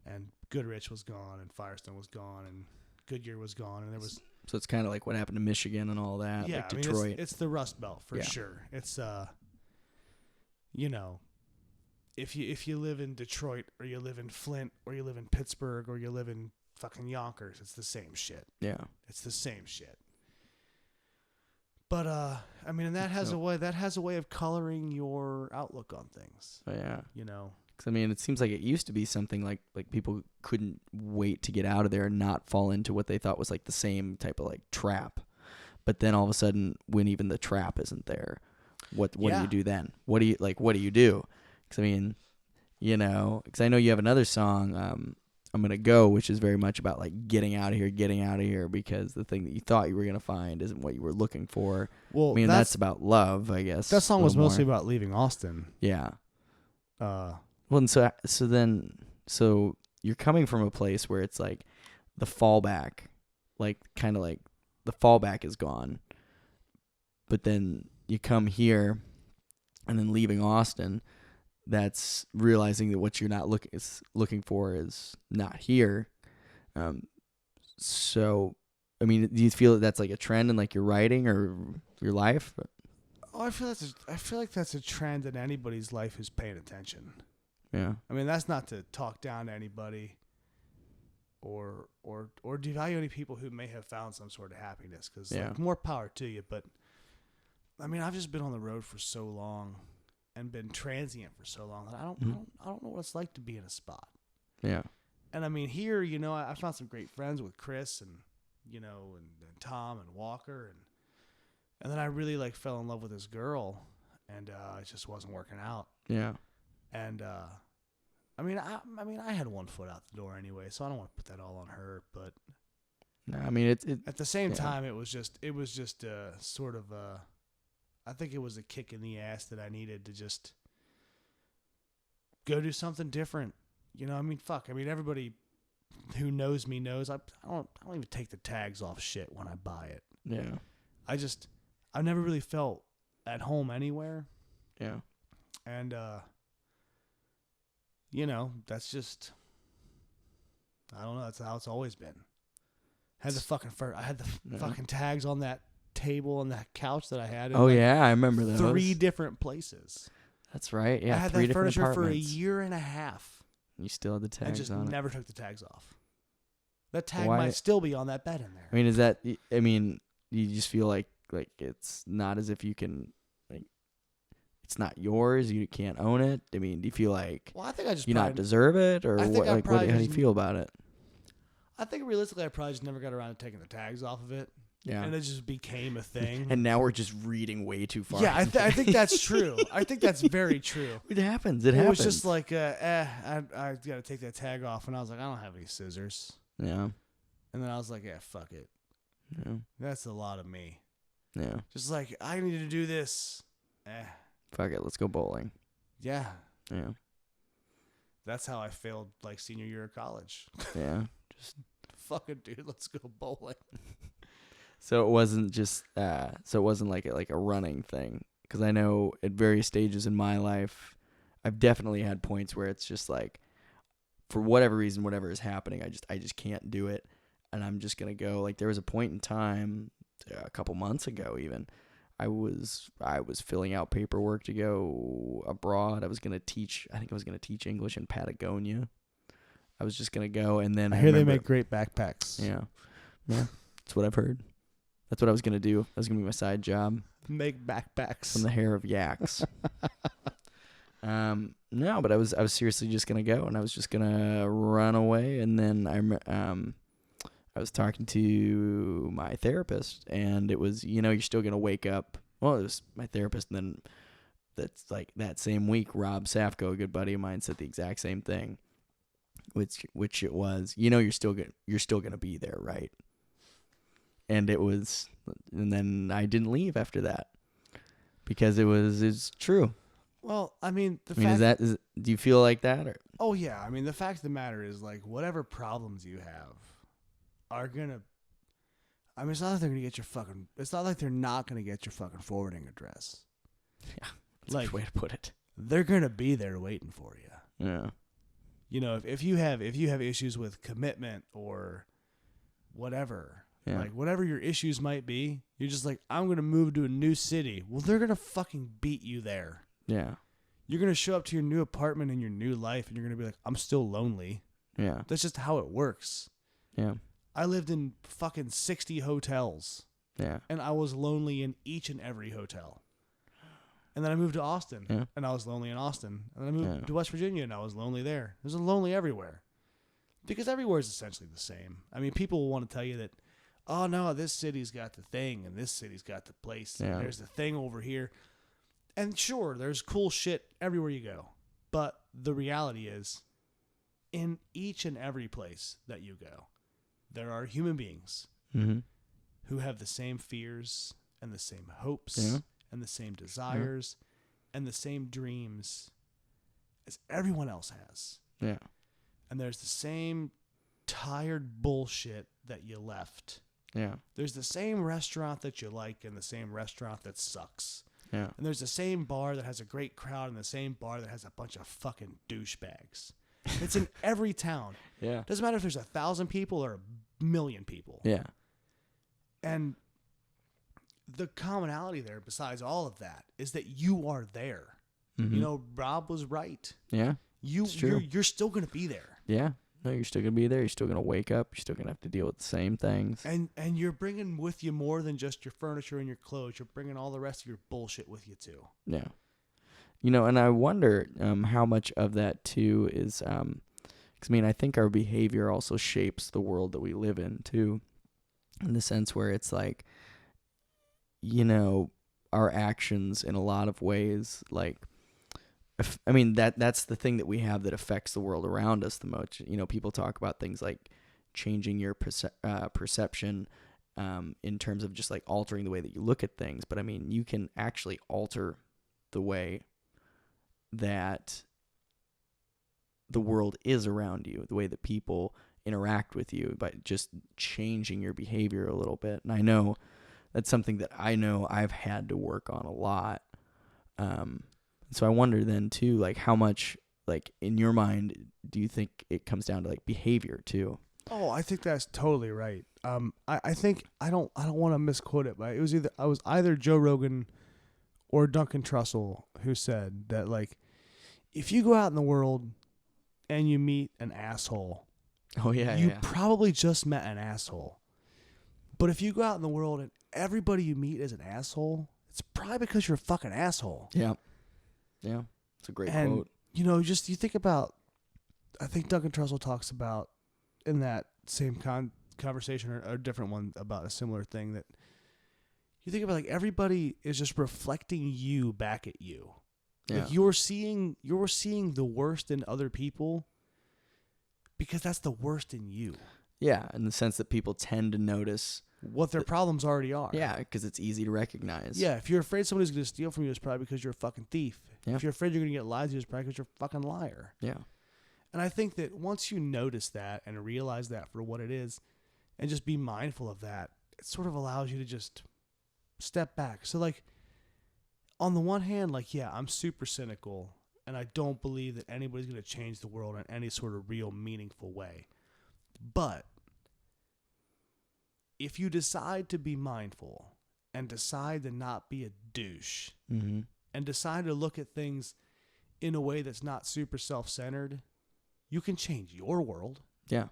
B: And Goodrich was gone, and Firestone was gone, and Goodyear was gone, and there was...
A: So it's kind of like what happened to Michigan and all that,
B: yeah,
A: like Detroit.
B: I mean, it's the Rust Belt for sure. It's you know, if you live in Detroit or you live in Flint or you live in Pittsburgh or you live in fucking Yonkers, it's the same shit.
A: Yeah,
B: it's the same shit. But I mean, and that has a way of coloring your outlook on things.
A: Oh, yeah,
B: you know.
A: I mean, it seems like it used to be something like people couldn't wait to get out of there and not fall into what they thought was like the same type of like trap. But then all of a sudden, when even the trap isn't there, what do you do then? What do you do? Because I mean, you know, because I know you have another song, I'm Gonna Go, which is very much about like getting out of here, because the thing that you thought you were gonna find isn't what you were looking for.
B: Well,
A: I mean, that's about love, I guess.
B: That song was mostly about leaving Austin.
A: Yeah. Well, and so you're coming from a place where it's like the fallback, like kind of like the fallback is gone, but then you come here, and then leaving Austin, that's realizing that what you're not looking for is not here. So, I mean, do you feel that that's like a trend in like your writing or your life?
B: Oh, I feel like that's a trend in anybody's life who's paying attention.
A: Yeah.
B: I mean, that's not to talk down to anybody or devalue any people who may have found some sort of happiness, because like, more power to you. But I mean, I've just been on the road for so long and been transient for so long that I don't know what it's like to be in a spot.
A: Yeah.
B: And I mean, here, you know, I found some great friends with Chris and, you know, and Tom and Walker, and then I really like fell in love with this girl, and it just wasn't working out.
A: Yeah.
B: And I mean, I had one foot out the door anyway, so I don't want to put that all on her. But
A: no, I mean, it
B: at the same time, it was just sort of I think it was a kick in the ass that I needed to just go do something different. You know, I mean, fuck. I mean, everybody who knows me knows I don't even take the tags off shit when I buy it.
A: Yeah.
B: I've never really felt at home anywhere.
A: Yeah.
B: And you know, that's just, I don't know. That's how it's always been. I had the fucking tags on that table on that couch that I had.
A: Oh, yeah, I remember those.
B: 3 different places.
A: That's right. Yeah,
B: I had
A: 3
B: that
A: different
B: furniture for a
A: apartments.
B: year and a half.
A: You still had the tags on
B: I just
A: it.
B: never took the tags off. That tag might still be on that bed in there.
A: I mean, is that? I mean, you just feel like it's not as if you can, like, it's not yours. You can't own it. I mean, do you feel like
B: I think I just
A: you not deserve it, or what? Like, how do you feel about it?
B: I think realistically, I probably just never got around to taking the tags off of it.
A: Yeah.
C: And it just became a thing.
A: And now we're just reading way too far.
C: Yeah, I think that's true. I think that's very true.
A: It happens.
C: It was just like, I got to take that tag off. And I was like, I don't have any scissors.
A: Yeah.
C: And then I was like, yeah, fuck it.
A: Yeah.
C: That's a lot of me.
A: Yeah.
C: Just like, I need to do this.
A: Fuck it. Let's go bowling.
C: Yeah.
A: Yeah.
C: That's how I failed like senior year of college.
A: Yeah. Just
C: fucking dude, let's go bowling.
A: So it wasn't just so it wasn't like a running thing, because I know at various stages in my life I've definitely had points where it's just like, for whatever reason, whatever is happening, I just can't do it, and I'm just going to go. Like there was a point in time a couple months ago even, I was filling out paperwork to go abroad. I was going to teach English in Patagonia. I was just going to go, and then
C: I hear they make great backpacks.
A: Yeah. Yeah. That's what I've heard. That's what I was going to do. That was going to be my side job.
C: Make backpacks.
A: From the hair of yaks. No, but I was seriously just going to go, and I was just going to run away. And then I was talking to my therapist, and it was, you're still going to wake up. Well, it was my therapist, and then that's like that same week, Rob Safko, a good buddy of mine, said the exact same thing, which it was, you're still going to be there, right? And and then I didn't leave after that because it's true.
C: Well, I mean,
A: do you feel like that? Or?
C: Oh yeah. I mean, the fact of the matter is, like, whatever problems you have are gonna, I mean, it's not like they're gonna get it's not like they're not gonna get your fucking forwarding address.
A: Yeah. That's a good way to put it.
C: They're gonna be there waiting for you.
A: Yeah.
C: If you have issues with commitment or whatever, like whatever your issues might be, you're just like, I'm going to move to a new city. Well, they're going to fucking beat you there.
A: Yeah.
C: You're going to show up to your new apartment in your new life, and you're going to be like, I'm still lonely.
A: Yeah.
C: That's just how it works.
A: Yeah.
C: I lived in fucking 60 hotels.
A: Yeah.
C: And I was lonely in each and every hotel. And then I moved to Austin, and I was lonely in Austin. And then I moved to West Virginia, and I was lonely there. It was lonely everywhere. Because everywhere is essentially the same. I mean, people will want to tell you that, oh, no, this city's got the thing, and this city's got the place, and there's the thing over here. And sure, there's cool shit everywhere you go. But the reality is, in each and every place that you go, there are human beings who have the same fears and the same hopes and the same desires and the same dreams as everyone else has.
A: Yeah.
C: And there's the same tired bullshit that you left.
A: Yeah.
C: There's the same restaurant that you like and the same restaurant that sucks.
A: Yeah.
C: And there's the same bar that has a great crowd and the same bar that has a bunch of fucking douchebags. It's in every town.
A: Yeah.
C: Doesn't matter if there's 1,000 people or 1,000,000 people.
A: Yeah.
C: And the commonality there, besides all of that, is that you are there. Rob was right.
A: Yeah.
C: You're still going to be there.
A: Yeah. No, you're still going to be there. You're still going to wake up. You're still going to have to deal with the same things.
C: And you're bringing with you more than just your furniture and your clothes. You're bringing all the rest of your bullshit with you, too.
A: Yeah. And I wonder how much of that, too, is, because, I think our behavior also shapes the world that we live in, too, in the sense where it's like, our actions in a lot of ways, like, that's the thing that we have that affects the world around us the most. People talk about things like changing your perception in terms of just like altering the way that you look at things. But you can actually alter the way that the world is around you, the way that people interact with you, by just changing your behavior a little bit. And I know that's something that I've had to work on a lot. So I wonder then too, like how much, like in your mind, do you think it comes down to like behavior too?
C: Oh, I think that's totally right. I think I don't want to misquote it, but it was either Joe Rogan or Duncan Trussell who said that, like, if you go out in the world and you meet an asshole, you probably just met an asshole. But if you go out in the world and everybody you meet is an asshole, it's probably because you're a fucking asshole.
A: Yeah. Yeah. It's a great quote.
C: You think about, I think Duncan Trussell talks about in that same conversation or a different one about a similar thing that you think about, like, everybody is just reflecting you back at you.
A: Yeah.
C: Like you're seeing the worst in other people because that's the worst in you.
A: Yeah, in the sense that people tend to notice
C: what their problems already are.
A: Yeah, because it's easy to recognize.
C: Yeah, if you're afraid somebody's going to steal from you, it's probably because you're a fucking thief.
A: Yeah.
C: If you're afraid you're going to get lied to, it's probably because you're a fucking liar.
A: Yeah.
C: And I think that once you notice that and realize that for what it is and just be mindful of that, it sort of allows you to just step back. So, like, on the one hand, like, yeah, I'm super cynical and I don't believe that anybody's going to change the world in any sort of real meaningful way. But if you decide to be mindful and decide to not be a douche
A: Mm-hmm.
C: and decide to look at things in a way that's not super self-centered, you can change your world.
A: Yeah.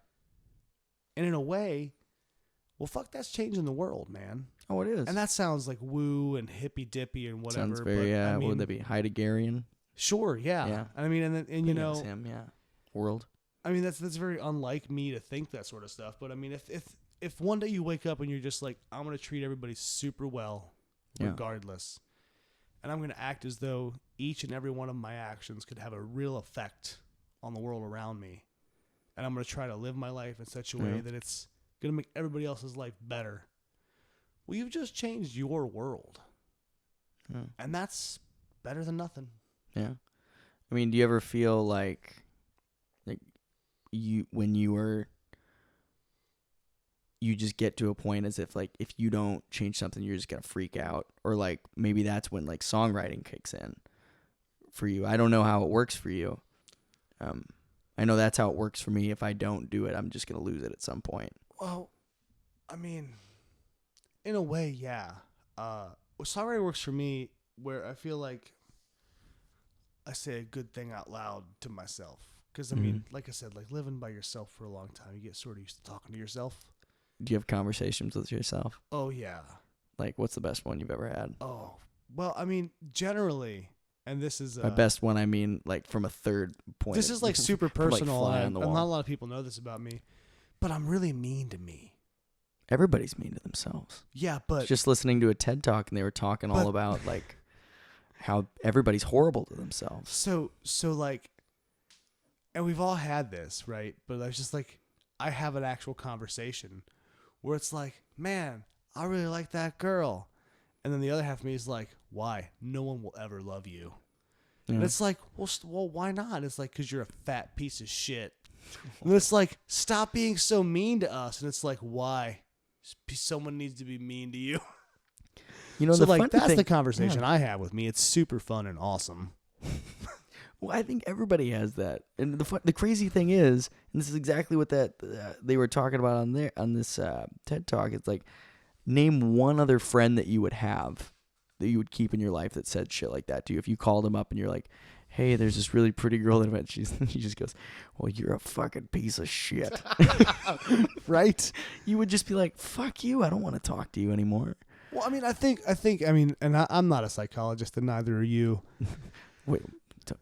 C: And in a way, well, fuck, that's changing the world, man.
A: Oh, it is.
C: And that sounds like woo and hippy-dippy and whatever.
A: Sounds very,
C: but,
A: yeah.
C: I mean,
A: Would that be Heideggerian?
C: Sure, yeah.
A: Yeah.
C: I mean, and you know,
A: him, yeah. World.
C: I mean, that's very unlike me to think that sort of stuff. But I mean, if one day you wake up and you're just like, I'm going to treat everybody super well, regardless, and I'm going to act as though each and every one of my actions could have a real effect on the world around me, and I'm going to try to live my life in such a way that it's going to make everybody else's life better. Well, you've just changed your world, and that's better than nothing.
A: Yeah. I mean, do you ever feel like you just get to a point as if, like, if you don't change something, you're just going to freak out? Or, like, maybe that's when, like, songwriting kicks in for you. I don't know how it works for you. I know that's how it works for me. If I don't do it, I'm just going to lose it at some point.
C: Well, I mean, in a way, yeah. Songwriting works for me where I feel like I say a good thing out loud to myself. Because, I mean, like I said, like living by yourself for a long time, you get sort of used to talking to yourself.
A: Do you have conversations with yourself?
C: Oh, yeah.
A: Like, what's the best one you've ever had?
C: Oh, well, I mean, generally, and this is...
A: By best one, I mean, like, from a third point.
C: This is, like, super personal.
A: Like,
C: and not a lot of people know this about me, but I'm really mean to me.
A: Everybody's mean to themselves.
C: Yeah, but...
A: Just listening to a TED Talk, and they were talking all about, like, how everybody's horrible to themselves.
C: So, like... And we've all had this, right? But I was just like, I have an actual conversation where it's like, man, I really like that girl. And then the other half of me is like, why? No one will ever love you. Yeah. And it's like, well, why not? It's like, because you're a fat piece of shit. And it's like, stop being so mean to us. And it's like, why? Someone needs to be mean to you.
A: You know,
C: so like, that's the conversation I have with me. It's super fun and awesome.
A: Well, I think everybody has that, and the crazy thing is, and this is exactly what they were talking about on this TED Talk. It's like, name one other friend that you would have, that you would keep in your life that said shit like that to you. If you called him up and you're like, "Hey, there's this really pretty girl that I met," she just goes, "Well, you're a fucking piece of shit," right? You would just be like, "Fuck you! I don't want to talk to you anymore."
C: Well, I mean, I think, and I'm not a psychologist, and neither are you.
A: Wait.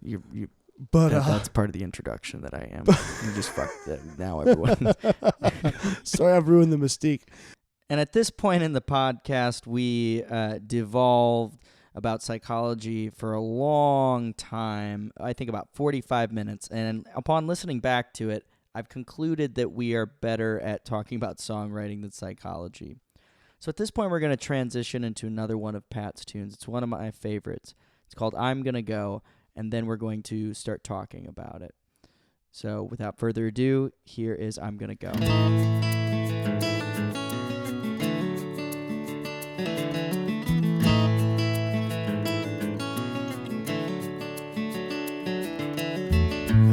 A: You
C: but
A: that's part of the introduction that I am. You just fucked that now, everyone.
C: Sorry, I've ruined the mystique.
A: And at this point in the podcast, we devolved about psychology for a long time. I think about 45 minutes. And upon listening back to it, I've concluded that we are better at talking about songwriting than psychology. So at this point, we're going to transition into another one of Pat's tunes. It's one of my favorites. It's called "I'm Gonna Go." And then we're going to start talking about it. So without further ado, here is "I'm Gonna Go."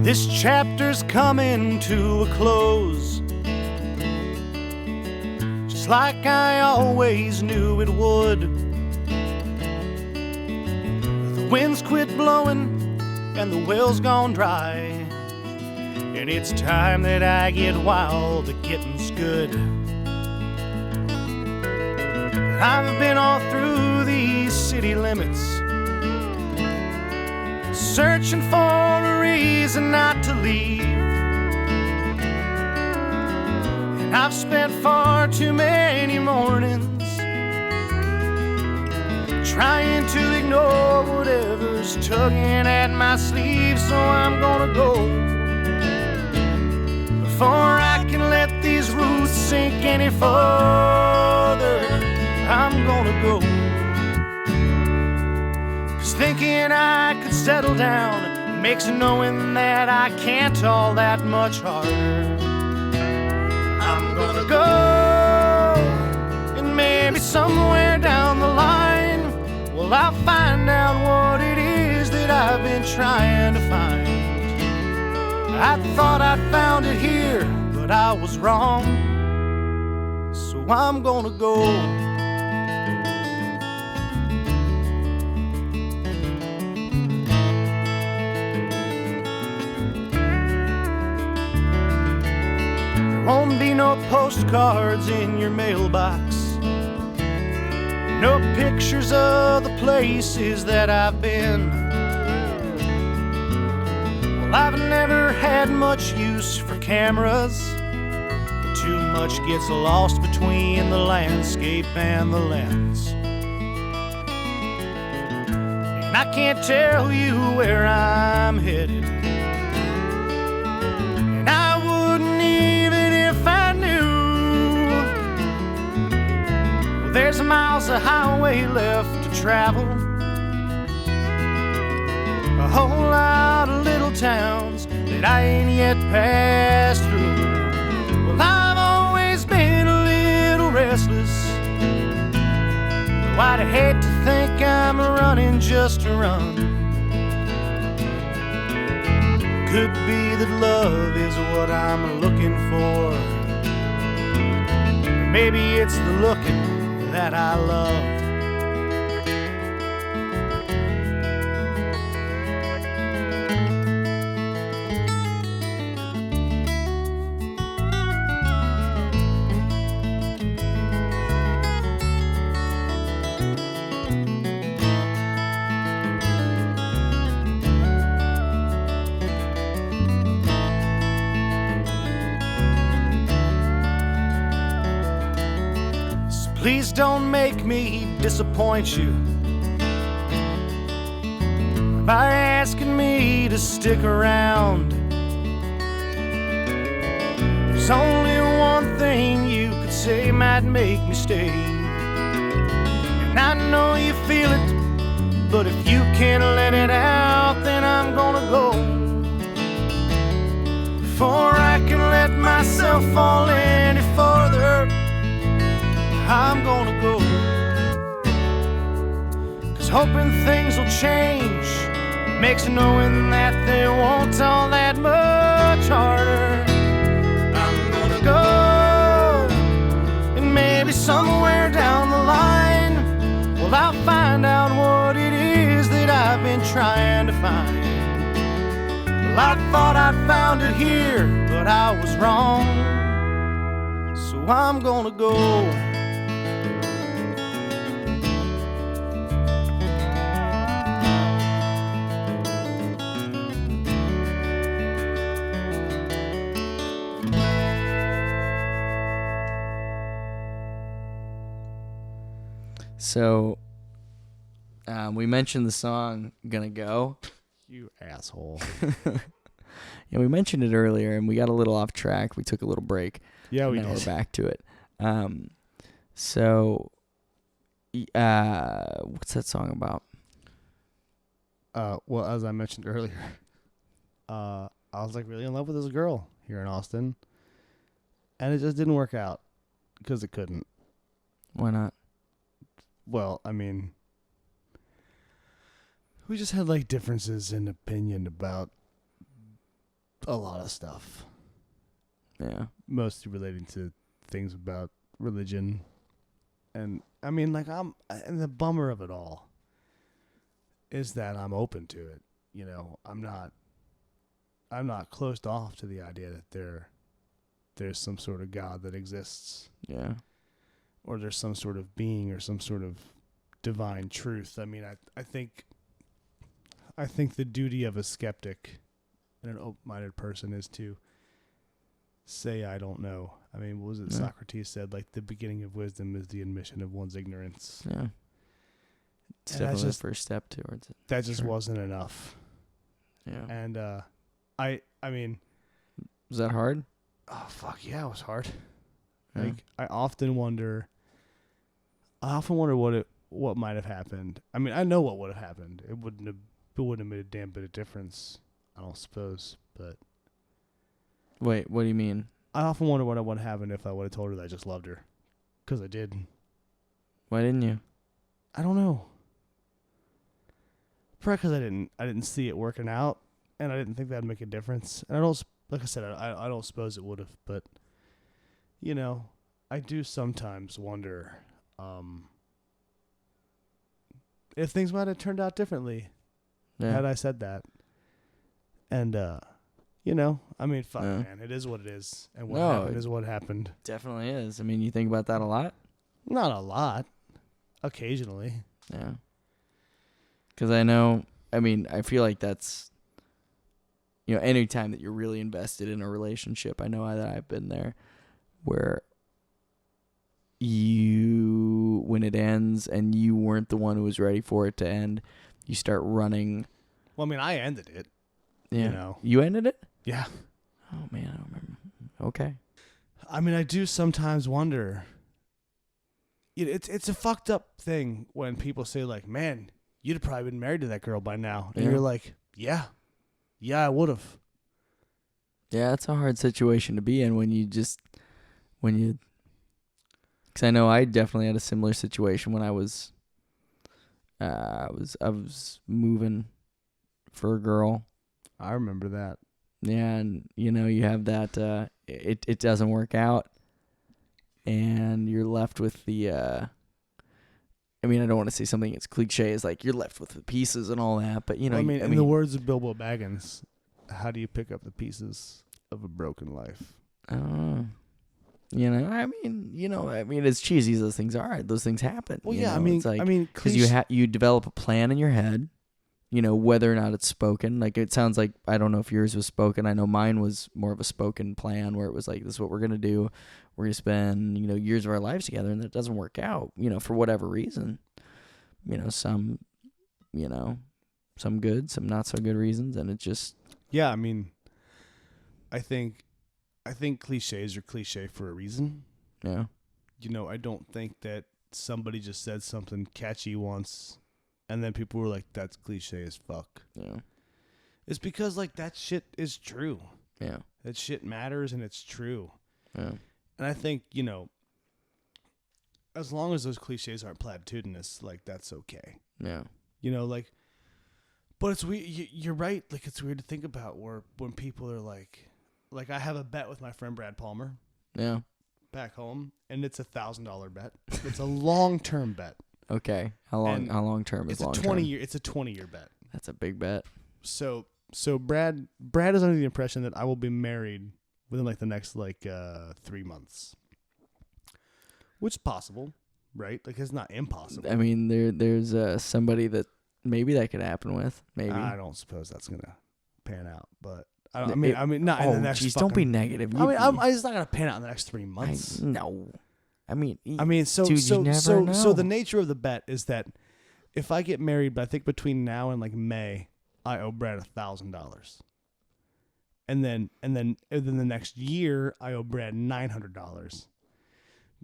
B: This chapter's coming to a close, just like I always knew it would. The wind's quit blowing and the well's gone dry, and it's time that I get wild, the getting's good. I've been all through these city limits, searching for a reason not to leave, and And I've spent far too many mornings trying to ignore whatever's tugging at my sleeve. So I'm gonna go before I can let these roots sink any further. I'm gonna go, 'cause thinking I could settle down makes knowing that I can't all that much harder. I'm gonna go, and maybe somewhere down the line, well, I'll find out what it is that I've been trying to find. I thought I'd found it here, but I was wrong. So I'm gonna go. There won't be no postcards in your mailbox, no pictures of the places that I've been. Well, I've never had much use for cameras, but too much gets lost between the landscape and the lens. And I can't tell you where I'm headed, and I wouldn't even if I knew. Well, there's miles of highway left to travel, a whole lot of little towns that I ain't yet passed through. Well, I've always been a little restless, though I'd hate to think I'm running just to run. Could be that love is what I'm looking for, or maybe it's the looking that I love. Please don't make me disappoint you by asking me to stick around. There's only one thing you could say might make me stay, and I know you feel it, but if you can't let it out, then I'm gonna go before I can let myself fall any further. I'm gonna go, 'cause hoping things will change makes knowing that they won't all that much harder. I'm gonna go, and maybe somewhere down the line, well, I'll find out what it is that I've been trying to find. Well, I thought I'd found it here, but I was wrong. So I'm gonna go.
A: So, we mentioned the song "Gonna Go."
C: You asshole.
A: Yeah, we mentioned it earlier, and we got a little off track. We took a little break.
C: Yeah, we
A: now
C: did.
A: we're back to it. So, what's that song about?
C: Well, as I mentioned earlier, I was like really in love with this girl here in Austin, and it just didn't work out because it couldn't.
A: Why not?
C: Well, I mean, we just had like differences in opinion about a lot of stuff.
A: Yeah.
C: Mostly relating to things about religion. And I mean, like, and the bummer of it all is that I'm open to it. You know, I'm not closed off to the idea that there's some sort of God that exists.
A: Yeah.
C: Or there's some sort of being or some sort of divine truth. I mean, I think the duty of a skeptic and an open-minded person is to say I don't know. I mean, what was it?
A: Yeah.
C: Socrates said, like, the beginning of wisdom is the admission of one's ignorance.
A: Yeah. It's
C: And
A: definitely the first step towards it.
C: That just
A: Sure.
C: wasn't enough.
A: Yeah.
C: And I mean,
A: Was that hard?
C: oh fuck yeah, it was hard.
A: Yeah.
C: Like I often wonder what might have happened. I mean, I know what would have happened. It wouldn't have made a damn bit of difference, I don't suppose. But
A: Wait, what do you mean?
C: I often wonder what would have happened if I would have told her that I just loved her, because I did.
A: Why didn't you?
C: I don't know. Probably because I didn't see it working out, and I didn't think that'd make a difference. And I don't, like I said, I don't suppose it would have. But you know, I do sometimes wonder if things might have turned out differently had I said that. And you know, I mean, fuck, man, it is what it is, and what happened is what happened.
A: Definitely is. I mean, you think about that a lot?
C: Not a lot. Occasionally.
A: Yeah. Because I feel like that's, any time that you're really invested in a relationship, I know that I've been there, where when it ends and you weren't the one who was ready for it to end, you start running.
C: Well, I mean, I ended it.
A: Yeah.
C: You know.
A: You ended it?
C: Yeah.
A: Oh, man, I don't remember. Okay.
C: I mean, I do sometimes wonder. It's a fucked up thing when people say, like, man, you'd have probably been married to that girl by now. And you're like, yeah, I would have.
A: Yeah, it's a hard situation to be in because I know I definitely had a similar situation when I was moving for a girl.
C: I remember that.
A: Yeah, and you have that it doesn't work out, and you're left with the I mean, I don't want to say something that's cliche, is like you're left with the pieces and all that, but
C: in the words of Bilbo Baggins, how do you pick up the pieces of a broken life?
A: I don't know. As cheesy as those things are, those things happen.
C: Well, yeah, it's like,
A: because you develop a plan in your head, whether or not it's spoken. Like, it sounds like, I don't know if yours was spoken. I know mine was more of a spoken plan, where it was like, this is what we're going to do. We're going to spend, years of our lives together, and that doesn't work out, for whatever reason. Some good, some not so good reasons, and it just...
C: Yeah, I mean, I think cliches are cliche for a reason.
A: Yeah.
C: I don't think that somebody just said something catchy once, and then people were like, that's cliche as fuck.
A: Yeah.
C: It's because, like, that shit is true.
A: Yeah.
C: That shit matters, and it's true.
A: Yeah.
C: And I think, as long as those cliches aren't platitudinous, like, that's okay.
A: Yeah.
C: But it's weird. You're right. Like, it's weird to think about when people are like, I have a bet with my friend Brad Palmer.
A: Yeah.
C: Back home, and it's $1,000 bet. It's a long-term bet.
A: Okay. How long term is long term?
C: It's a 20-year bet.
A: That's a big bet.
C: So Brad is under the impression that I will be married within like the next 3 months, which is possible, right? Like, it's not impossible.
A: I mean, there's somebody that maybe that could happen with. Maybe.
C: I don't suppose that's gonna pan out, but I mean, not in the next.
A: Geez, don't be negative.
C: It's not gonna pan out in the next 3 months.
A: No.
C: So the nature of the bet is that if I get married, but I think between now and like May, I owe Brad $1,000. And then the next year, I owe Brad $900,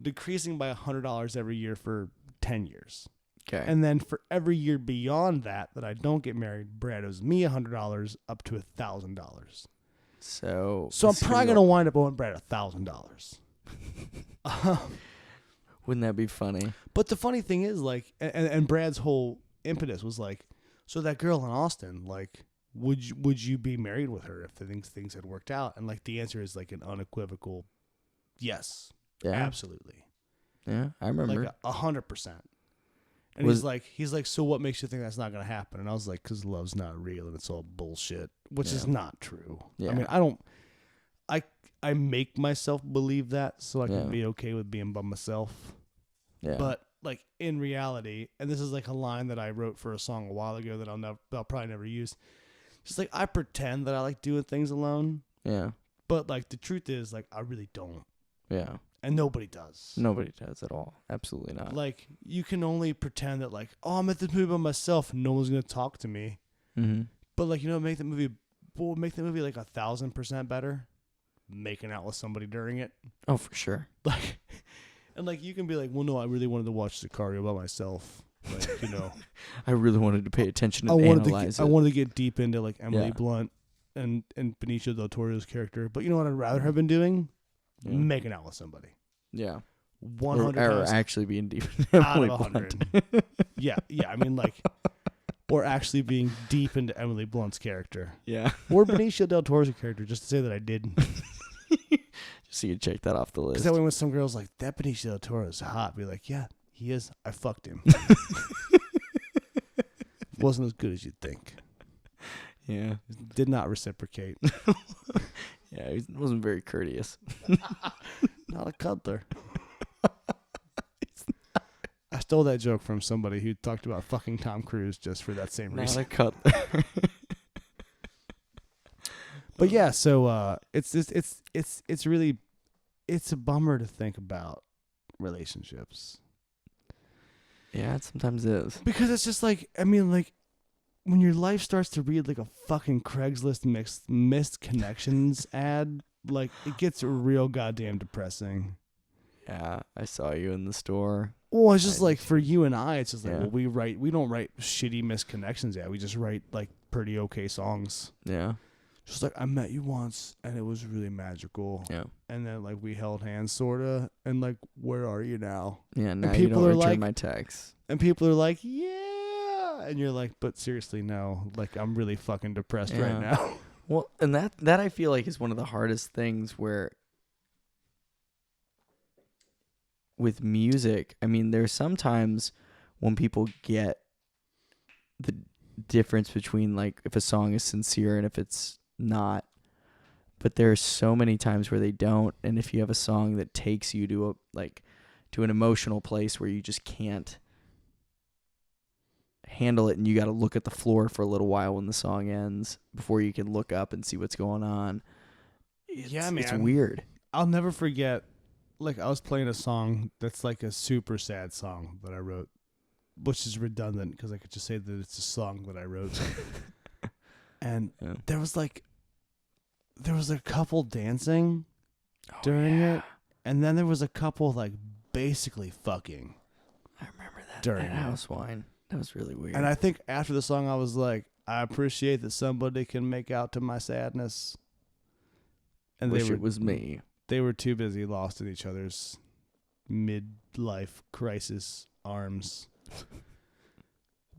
C: decreasing by $100 every year for 10 years.
A: Okay.
C: And then for every year beyond that I don't get married, Brad owes me $100 up to $1,000.
A: So
C: I'm probably gonna wind up owing Brad $1,000.
A: Wouldn't that be funny?
C: But the funny thing is, like, and Brad's whole impetus was like, so that girl in Austin, like, would you be married with her if things had worked out? And like the answer is like an unequivocal yes.
A: Yeah.
C: Absolutely.
A: Yeah, I remember.
C: Like 100%. And he's like, so what makes you think that's not going to happen? And I was like, because love's not real and it's all bullshit, which is not true. Yeah. I mean, I make myself believe that so I can be okay with being by myself.
A: Yeah.
C: But like in reality, and this is like a line that I wrote for a song a while ago that I'll probably never use. Just like, I pretend that I like doing things alone.
A: Yeah.
C: But like the truth is, like, I really don't.
A: Yeah.
C: And nobody does.
A: Nobody does at all. Absolutely not.
C: Like, you can only pretend that, like, oh, I'm at this movie by myself. No one's going to talk to me.
A: Mm-hmm.
C: But, like, make the movie like 1,000% better. Making out with somebody during it.
A: Oh, for sure.
C: Like, and, like, you can be like, well, no, I really wanted to watch Sicario by myself. Like,
A: I really wanted to pay attention and analyze it.
C: I wanted to get deep into, like, Emily Blunt and Benicio del Toro's character. But you know what I'd rather have been doing? Yeah. Making out with somebody.
A: Yeah.
C: 100
A: or actually being deep into Emily
C: out of 100. Yeah. I mean, like, or actually being deep into Emily Blunt's character.
A: Yeah.
C: Or Benicio del Toro's character, just to say that I did.
A: Just so you check that off the list.
C: Because that way when some girl's like, that Benicio del Toro is hot, be like, yeah, he is. I fucked him. Wasn't as good as you'd think.
A: Yeah.
C: Did not reciprocate.
A: Yeah, he wasn't very courteous.
C: Not a cuddler. I stole that joke from somebody who talked about fucking Tom Cruise just for that same reason.
A: Not a cuddler.
C: But yeah, so it's really a bummer to think about relationships.
A: Yeah, it sometimes is.
C: Because it's just like, I mean, like, when your life starts to read like a fucking Craigslist missed connections ad, like, it gets real goddamn depressing.
A: Yeah, I saw you in the store.
C: Well, it's just like, for you and I, it's just like,
A: Yeah.
C: well, we don't write shitty missed connections ad. We just write like pretty okay songs.
A: Yeah.
C: Just like, I met you once and it was really magical.
A: Yeah.
C: And then like we held hands sorta, and like, where are you now?
A: Yeah, now
C: and
A: you
C: people
A: don't
C: are
A: return
C: like,
A: my texts.
C: And people are like, yeah. And you're like, but seriously, no. Like, I'm really fucking depressed right now.
A: Well, and that I feel like is one of the hardest things where with music, I mean, there's sometimes when people get the difference between like if a song is sincere and if it's not. But there are so many times where they don't, and if you have a song that takes you to to an emotional place where you just can't handle it and you got to look at the floor for a little while when the song ends before you can look up and see what's going on. Man. It's weird.
C: I'll never forget, like, I was playing a song that's like a super sad song that I wrote, which is redundant because I could just say that it's a song that I wrote. And there was a couple dancing during it, and then there was a couple like basically fucking.
A: I remember that
C: during
A: house wine. That was really weird.
C: And I think after the song, I was like, I appreciate that somebody can make out to my sadness. And
A: it was me.
C: They were too busy lost in each other's midlife crisis arms.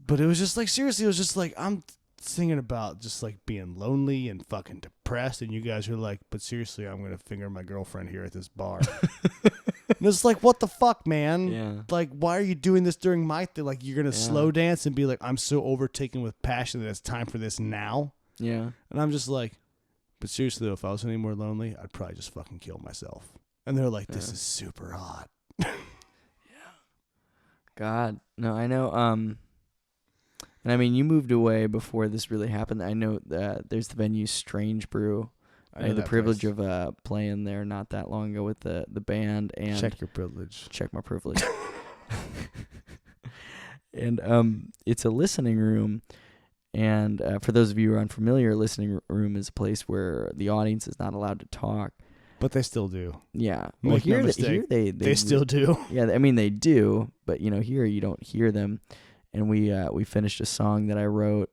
C: But it was just like, seriously, it was just like, I'm singing about just like being lonely and fucking depressed, and you guys are like, but seriously, I'm gonna finger my girlfriend here at this bar. And it's like, what the fuck, man?
A: Yeah.
C: Like, why are you doing this during my thing? Like, you're gonna slow dance and be like, I'm so overtaken with passion that it's time for this now.
A: Yeah.
C: And I'm just like, but seriously though, if I was any more lonely, I'd probably just fucking kill myself. And they're like, this is super hot.
A: Yeah. God, no, I know. And I mean, you moved away before this really happened. I know that there's the venue Strange Brew. I had the privilege of playing there not that long ago with the band. And
C: check your privilege.
A: Check my privilege. And it's a listening room. And for those of you who are unfamiliar, a listening room is a place where the audience is not allowed to talk.
C: But they still do.
A: Yeah.
C: Well, here they still do.
A: Yeah, I mean, they do. But, here you don't hear them. And we finished a song that I wrote.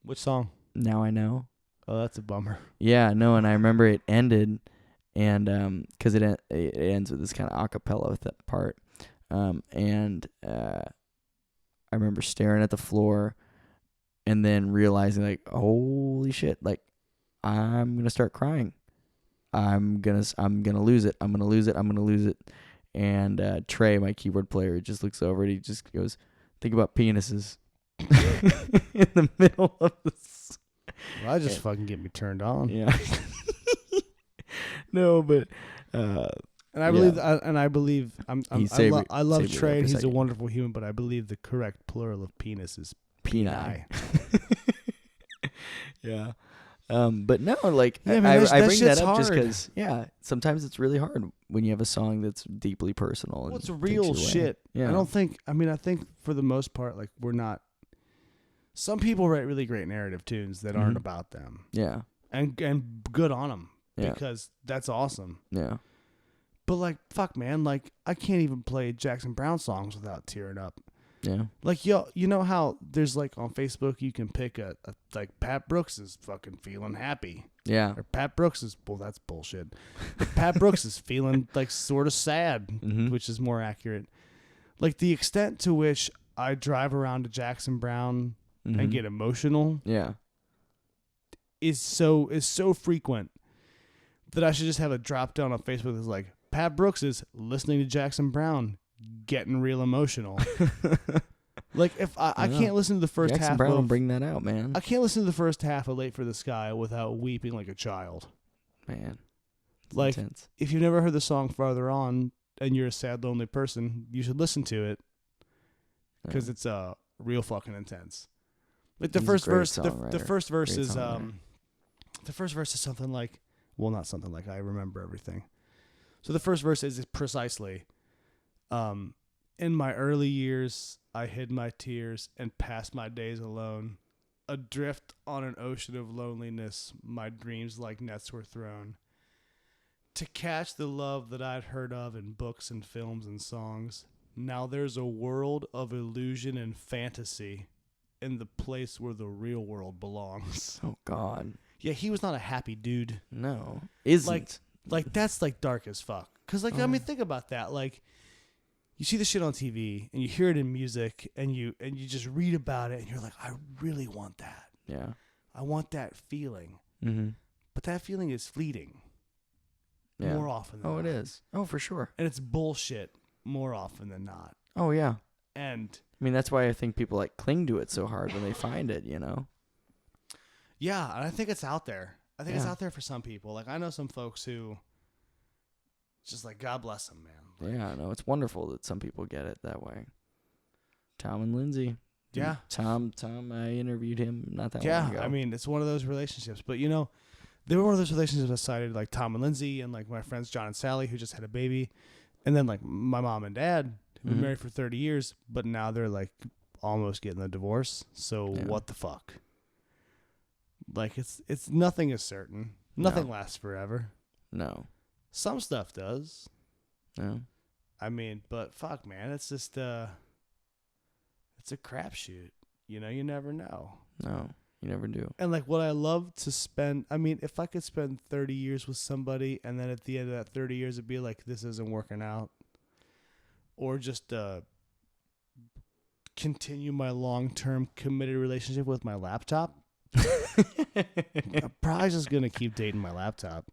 C: Which song?
A: Now I Know.
C: Oh, that's a bummer.
A: Yeah, no, and I remember it ended, and because it ends with this kind of a cappella with that part, and I remember staring at the floor, and then realizing like, holy shit, like I'm gonna start crying. I'm gonna lose it. I'm gonna lose it. And Trey, my keyboard player, just looks over and he just goes, think about penises in the middle of the song.
C: Well, that just fucking get me turned on.
A: Yeah. No, but
C: and I believe I love Trey. And he's a wonderful human, but I believe the correct plural of penis is peni.
A: Yeah. But no, like
C: Yeah, man,
A: I
C: that
A: bring that
C: shit's
A: up just
C: hard.
A: because, sometimes it's really hard when you have a song that's deeply personal.
C: Well, it's
A: and
C: real
A: takes you away.
C: shit.
A: Yeah.
C: I think for the most part, like we're not. Some people write really great narrative tunes that aren't about them.
A: Yeah.
C: And good on them
A: Yeah.
C: because that's awesome.
A: Yeah.
C: But like, fuck, man, like I can't even play Jackson Browne songs without tearing up.
A: Yeah.
C: Like, yo, you know how there's like on Facebook you can pick a like Pat Brooks is fucking feeling happy.
A: Yeah.
C: Or Pat Brooks is, well, that's bullshit. But Pat Brooks is feeling like sort of sad, which is more accurate. Like the extent to which I drive around to Jackson Browne and get emotional
A: Yeah.
C: is so frequent that I should just have a drop down on Facebook that's like, Pat Brooks is listening to Jackson Browne, getting real emotional. Like if I can't listen to the first
A: Jackson
C: half
A: Browne will
C: of
A: bring that out, man.
C: I can't listen to the first half of Late for the Sky without weeping like a child.
A: Man. It's
C: Like
A: intense.
C: if you've never heard the song Farther On and you're a sad, lonely person, you should listen to it because it's real fucking intense. Like the
A: He's a
C: first
A: great
C: verse, the
A: songwriter.
C: first verse
A: Great
C: is
A: songwriter.
C: the first verse is something like, well, not something like, I remember everything. So the first verse is precisely, in my early years, I hid my tears and passed my days alone. Adrift on an ocean of loneliness, my dreams like nets were thrown. To catch the love that I'd heard of in books and films and songs, now there's a world of illusion and fantasy in the place where the real world belongs.
A: Oh, God.
C: Yeah, he was not a happy dude.
A: No. Isn't.
C: Like that's like dark as fuck. Cause like I mean, think about that. Like you see the shit on TV and you hear it in music and you just read about it and you're like, I really want that.
A: Yeah.
C: I want that feeling.
A: Mm-hmm.
C: But that feeling is fleeting.
A: Yeah.
C: More often than
A: Oh, it
C: not.
A: is. Oh, for sure.
C: And it's bullshit more often than not.
A: Oh, yeah.
C: And
A: I mean, that's why I think people like cling to it so hard when they find it, you know?
C: yeah, and I think it's out there. I think it's
A: Yeah.
C: out there for some people. Like I know some folks who just like, God bless them, man. Like,
A: Yeah, no, it's wonderful that some people get it that way. Tom and Lindsay.
C: Yeah.
A: Tom, I interviewed him not that long
C: yeah,
A: ago.
C: I mean, it's one of those relationships. But, you know, they were one of those relationships I cited, like Tom and Lindsay and, like, my friends John and Sally, who just had a baby. And then, like, my mom and dad, who've been married for 30 years, but now they're, like, almost getting a divorce. So what the fuck? Like, it's nothing is certain. Nothing lasts forever.
A: No.
C: Some stuff does.
A: No.
C: I mean, but fuck, man, it's just, it's a crapshoot. You know, you never know.
A: No. You never do.
C: And like what I love to spend, I mean, if I could spend 30 years with somebody and then at the end of that 30 years it'd be like, this isn't working out, or just continue my long-term committed relationship with my laptop, I'm probably just going to keep dating my laptop.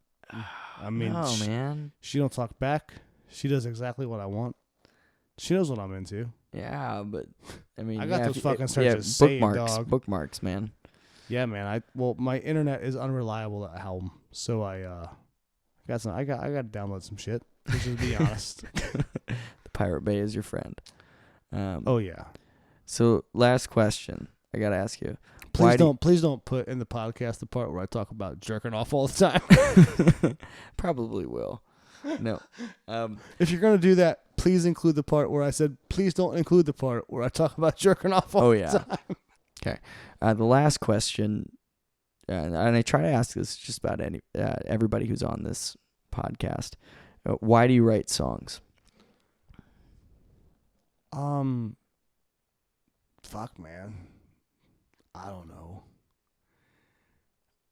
C: I mean,
A: no, man.
C: she don't talk back. She does exactly what I want. She knows what I'm into.
A: Yeah, but I mean,
C: I got those
A: if you-
C: fucking searches
A: yeah,
C: saved,
A: bookmarks,
C: dog.
A: bookmarks, man.
C: Yeah, man. Well, my internet is unreliable at home, so I got to download some shit. Let's just be honest.
A: The Pirate Bay is your friend.
C: Oh yeah.
A: So last question, I gotta ask you.
C: Please don't put in the podcast the part where I talk about jerking off all the time.
A: Probably will. No.
C: If you're gonna do that, please include the part where I said, please don't include the part where I talk about jerking off all the time.
A: Okay. The last question, and I try to ask this just about everybody who's on this podcast. Why do you write songs?
C: Fuck, man. I don't know.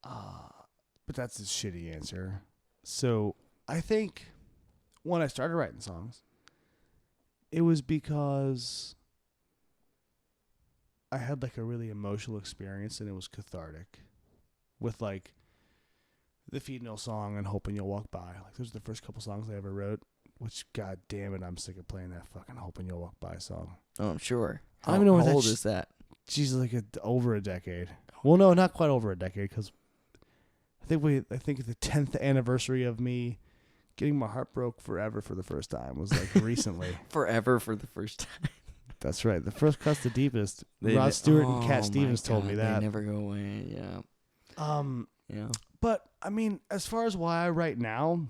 C: But that's a shitty answer. So I think when I started writing songs, it was because I had like a really emotional experience and it was cathartic with like the female song and Hoping You'll Walk By. Like those are the first couple songs I ever wrote, which god damn it, I'm sick of playing that fucking Hoping You'll Walk By song.
A: Oh, I'm sure.
C: I don't even know
A: How
C: where
A: old
C: that
A: is that?
C: She's like over a decade. Well, no, not quite over a decade because I think the 10th anniversary of me getting my heart broke forever for the first time was like recently.
A: Forever for the first time.
C: That's right. The first cut's the deepest. Rod Stewart and Cat Stevens told me that.
A: They never go away. Yeah. Yeah.
C: But I mean, as far as why I write now,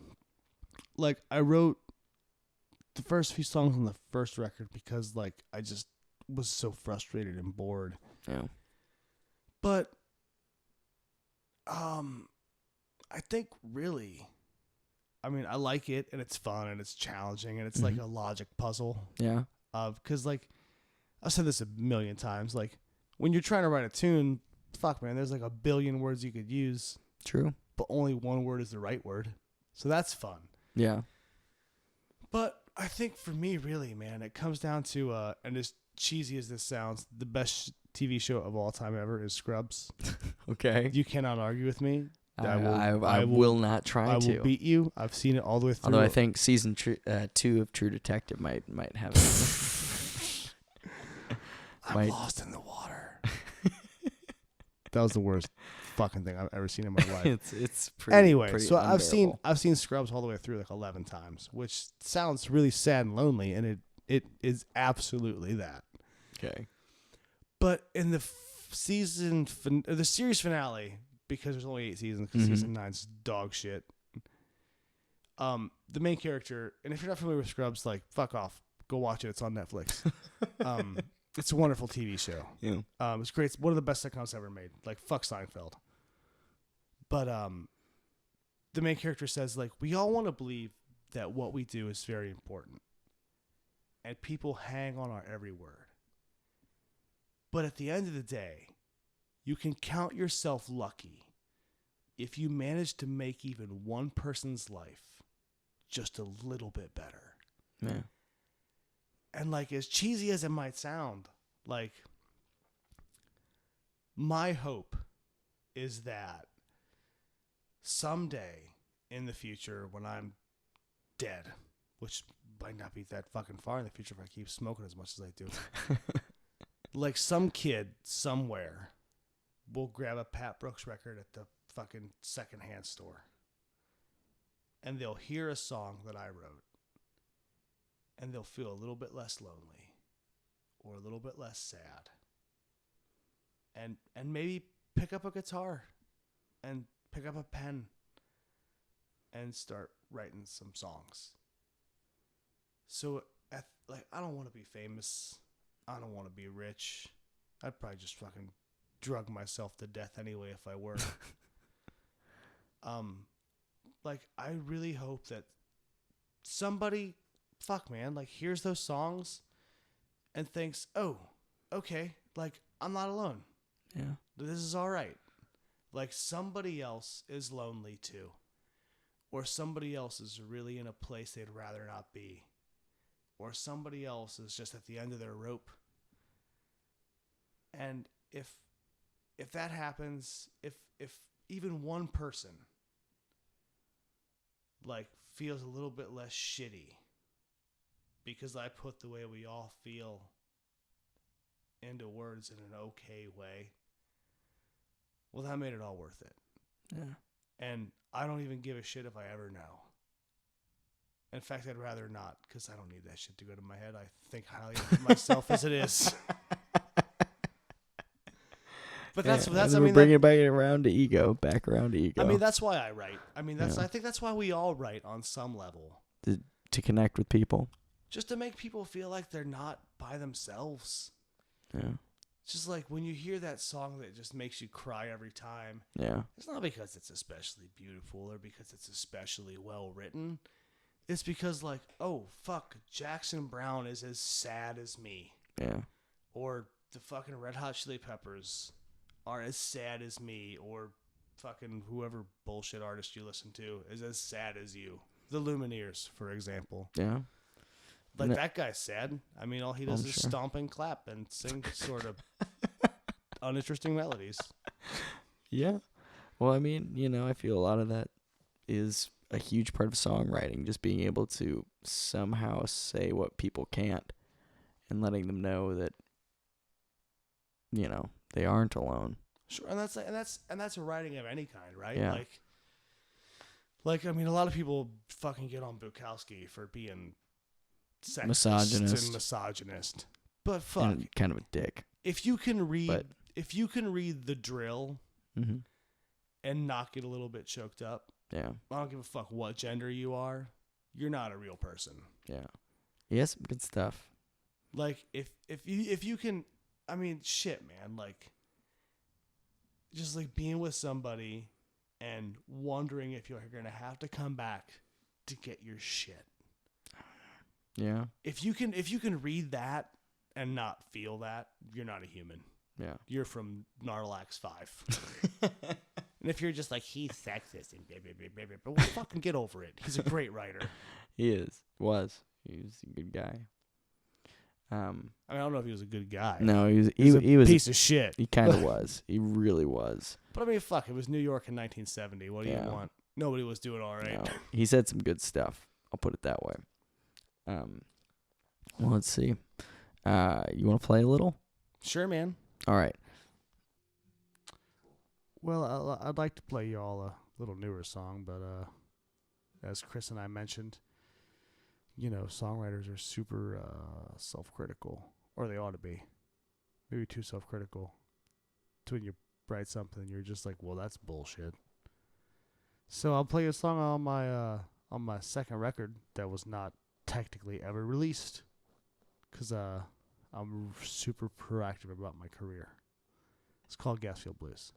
C: like I wrote the first few songs on the first record because like I just was so frustrated and bored.
A: Yeah.
C: But I think really, I mean, I like it and it's fun and it's challenging and it's like a logic puzzle.
A: Yeah.
C: Because like I've said this a million times, like when you're trying to write a tune, fuck man, there's like a billion words you could use.
A: True.
C: But only one word is the right word. So that's fun.
A: Yeah.
C: But I think for me, really, man, it comes down to, and as cheesy as this sounds, the best TV show of all time ever is Scrubs.
A: Okay.
C: You cannot argue with me.
A: I will not try
C: I
A: to.
C: will beat you. I've seen it all the way through.
A: Although I think season 2 of True Detective might have it.
C: I'm lost in the water. That was the worst fucking thing I've ever seen in my life.
A: It's pretty.
C: Anyway,
A: pretty
C: so
A: unbearable.
C: I've seen Scrubs all the way through like 11 times, which sounds really sad and lonely, and it is absolutely that.
A: Okay.
C: But in the the series finale, because there's only 8 seasons, because season 9's dog shit. The main character, and if you're not familiar with Scrubs, like fuck off, go watch it. It's on Netflix. It's a wonderful TV show.
A: Yeah.
C: It's great. It's one of the best sitcoms ever made. Like fuck Seinfeld. But the main character says like we all want to believe that what we do is very important, and people hang on our every word. But at the end of the day, you can count yourself lucky if you manage to make even one person's life just a little bit better.
A: Yeah.
C: And like as cheesy as it might sound, like my hope is that someday in the future when I'm dead, which might not be that fucking far in the future if I keep smoking as much as I do, like some kid somewhere will grab a Pat Brooks record at the fucking secondhand store and they'll hear a song that I wrote and they'll feel a little bit less lonely or a little bit less sad and maybe pick up a guitar and pick up a pen and start writing some songs. So I don't want to be famous. I don't want to be rich. I'd probably just fucking drug myself to death anyway if I were. Like I really hope that somebody, fuck man, like hears those songs and thinks, oh, okay, like I'm not alone.
A: Yeah.
C: This is all right. Like somebody else is lonely too. Or somebody else is really in a place they'd rather not be. Or somebody else is just at the end of their rope. And if that happens, if even one person like feels a little bit less shitty because I put the way we all feel into words in an okay way, well, that made it all worth it.
A: Yeah.
C: And I don't even give a shit if I ever know. In fact, I'd rather not, because I don't need that shit to go to my head. I think highly of myself as it is. But that's I mean,
A: bring it back around to ego, back around to ego.
C: I mean, that's why I write. I mean, I think that's why we all write on some level.
A: To connect with people.
C: Just to make people feel like they're not by themselves.
A: Yeah.
C: Just like when you hear that song that just makes you cry every time.
A: Yeah.
C: It's not because it's especially beautiful or because it's especially well written. It's because like, oh, fuck, Jackson Browne is as sad as me.
A: Yeah.
C: Or the fucking Red Hot Chili Peppers are as sad as me. Or fucking whoever bullshit artist you listen to is as sad as you. The Lumineers, for example.
A: Yeah.
C: Like, that guy's sad. I mean, all he does is
A: sure.
C: stomp and clap and sing sort of uninteresting melodies.
A: Yeah. Well, I mean, I feel a lot of that is a huge part of songwriting, just being able to somehow say what people can't and letting them know that, they aren't alone.
C: Sure, and that's a writing of any kind, right?
A: Yeah.
C: Like I mean, a lot of people fucking get on Bukowski for being sexist
A: Misogynist.
C: and misogynist. But fuck,
A: And kind of a dick.
C: if you can read The Drill,
A: Mm-hmm.
C: and not get a little bit choked up.
A: Yeah.
C: I don't give a fuck what gender you are. You're not a real person.
A: Yeah. Yes, good stuff.
C: Like if you can, I mean, shit, man. Like just like being with somebody and wondering if you're gonna have to come back to get your shit.
A: Yeah.
C: If you can read that and not feel that, you're not a human.
A: Yeah.
C: You're from Narlax 5. And if you're just like, he's sexist and blah, blah, blah, blah, blah, but well, fucking get over it. He's a great writer.
A: He is. He's a good guy.
C: I mean, I don't know if he was a good guy.
A: No, he was
C: a piece of shit.
A: He kind of was. He really was.
C: But I mean, fuck, it was New York in 1970. What do you want? Nobody was doing all right.
A: No, he said some good stuff. I'll put it that way. Well, let's see. You want to play a little?
C: Sure, man.
A: All right.
C: Well, I'd like to play you all a little newer song, but as Chris and I mentioned, you know, songwriters are super self-critical, or they ought to be. Maybe too self-critical. It's when you write something, you're just like, well, that's bullshit. So I'll play a song on my second record that was not technically ever released, because I'm super proactive about my career. It's called Gasfield Blues.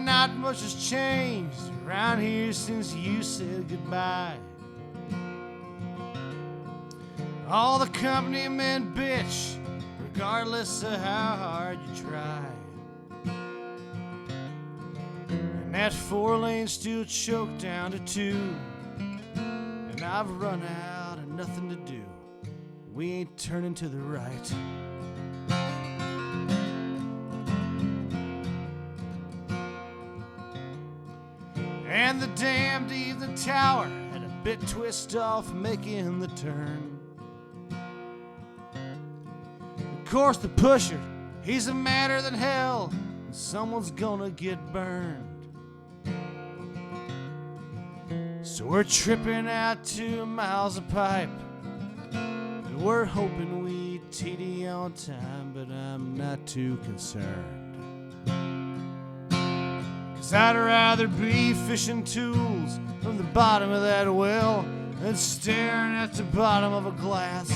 C: Not much has changed around here since you said goodbye. All the company men bitch, regardless of how hard you try. And that 4-lane still choked down to 2. And I've run out of nothing to do. We ain't turning to the right. And the damned evening tower had a bit twist off making the turn. Of course the pusher, he's a madder than hell, and someone's gonna get burned. So we're tripping out 2 miles of pipe, and we're hoping we TD on time, but I'm not too concerned. I'd rather be fishing tools from the bottom of that well than staring at the bottom of a glass.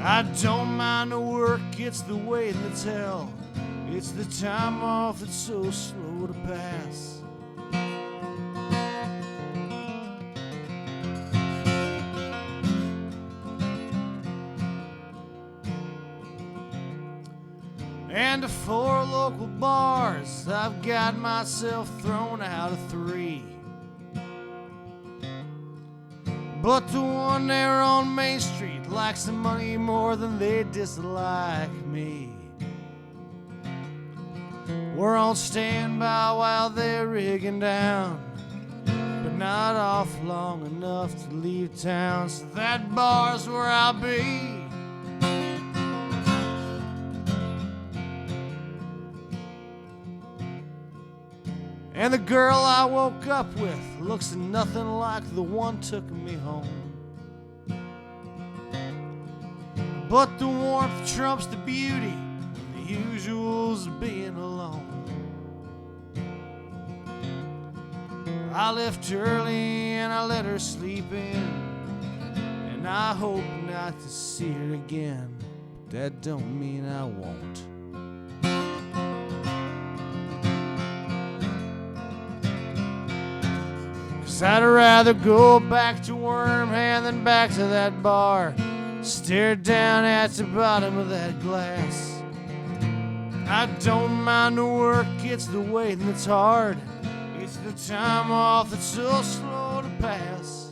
C: I don't mind the work, it's the waiting that's hell. It's the time off that's so slow to pass. And to 4 local bars, I've got myself thrown out of 3. But the one there on Main Street likes the money more than they dislike me. We're on standby while they're rigging down, but not off long enough to leave town, so that bar's where I'll be. And the girl I woke up with looks nothing like the one took me home. But the warmth trumps the beauty, and the usual's being alone. I left early and I let her sleep in, and I hope not to see her again, but that don't mean I won't. I'd rather go back to Wormhand than back to that bar, stare down at the bottom of that glass. I don't mind the work, it's the waiting that's hard. It's the time off that's so slow to pass.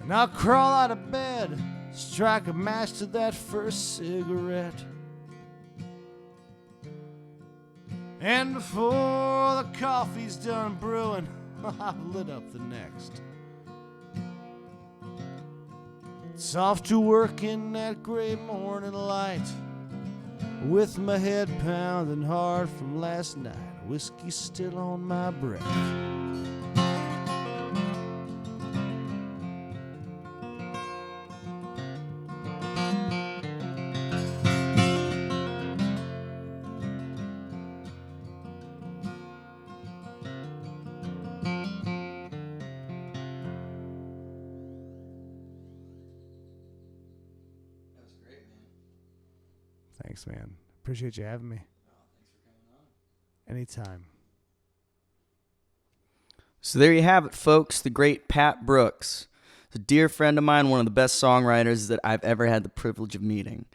C: And I'll crawl out of bed, strike a match to that first cigarette. And before the coffee's done brewing, I've lit up the next. It's off to work in that gray morning light, with my head pounding hard from last night, whiskey still on my breath. Thanks, man. Appreciate you having me.
A: Thanks for coming on.
C: Anytime.
A: So there you have it, folks. The great Pat Brooks. A dear friend of mine, one of the best songwriters that I've ever had the privilege of meeting.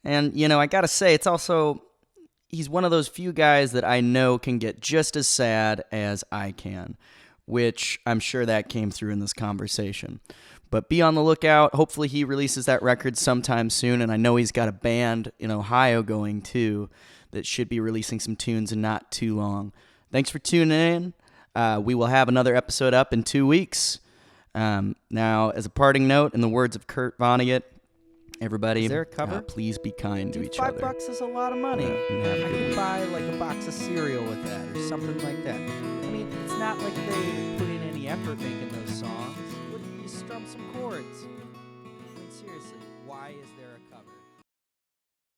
A: And, you know, I got to say, it's also, he's one of those few guys that I know can get just as sad as I can, which I'm sure that came through in this conversation. But be on the lookout. Hopefully he releases that record sometime soon, and I know he's got a band in Ohio going too that should be releasing some tunes in not too long. Thanks for tuning in. We will have another episode up in 2 weeks. Now, as a parting note, in the words of Kurt Vonnegut, everybody, is there a cover? Please be kind to each other.
C: $5 is a lot of money.
A: I
C: could buy like a box of cereal with that or something like that. I mean, it's not like they put in any effort making those songs. You strum some chords. I mean, seriously, why is there a cover?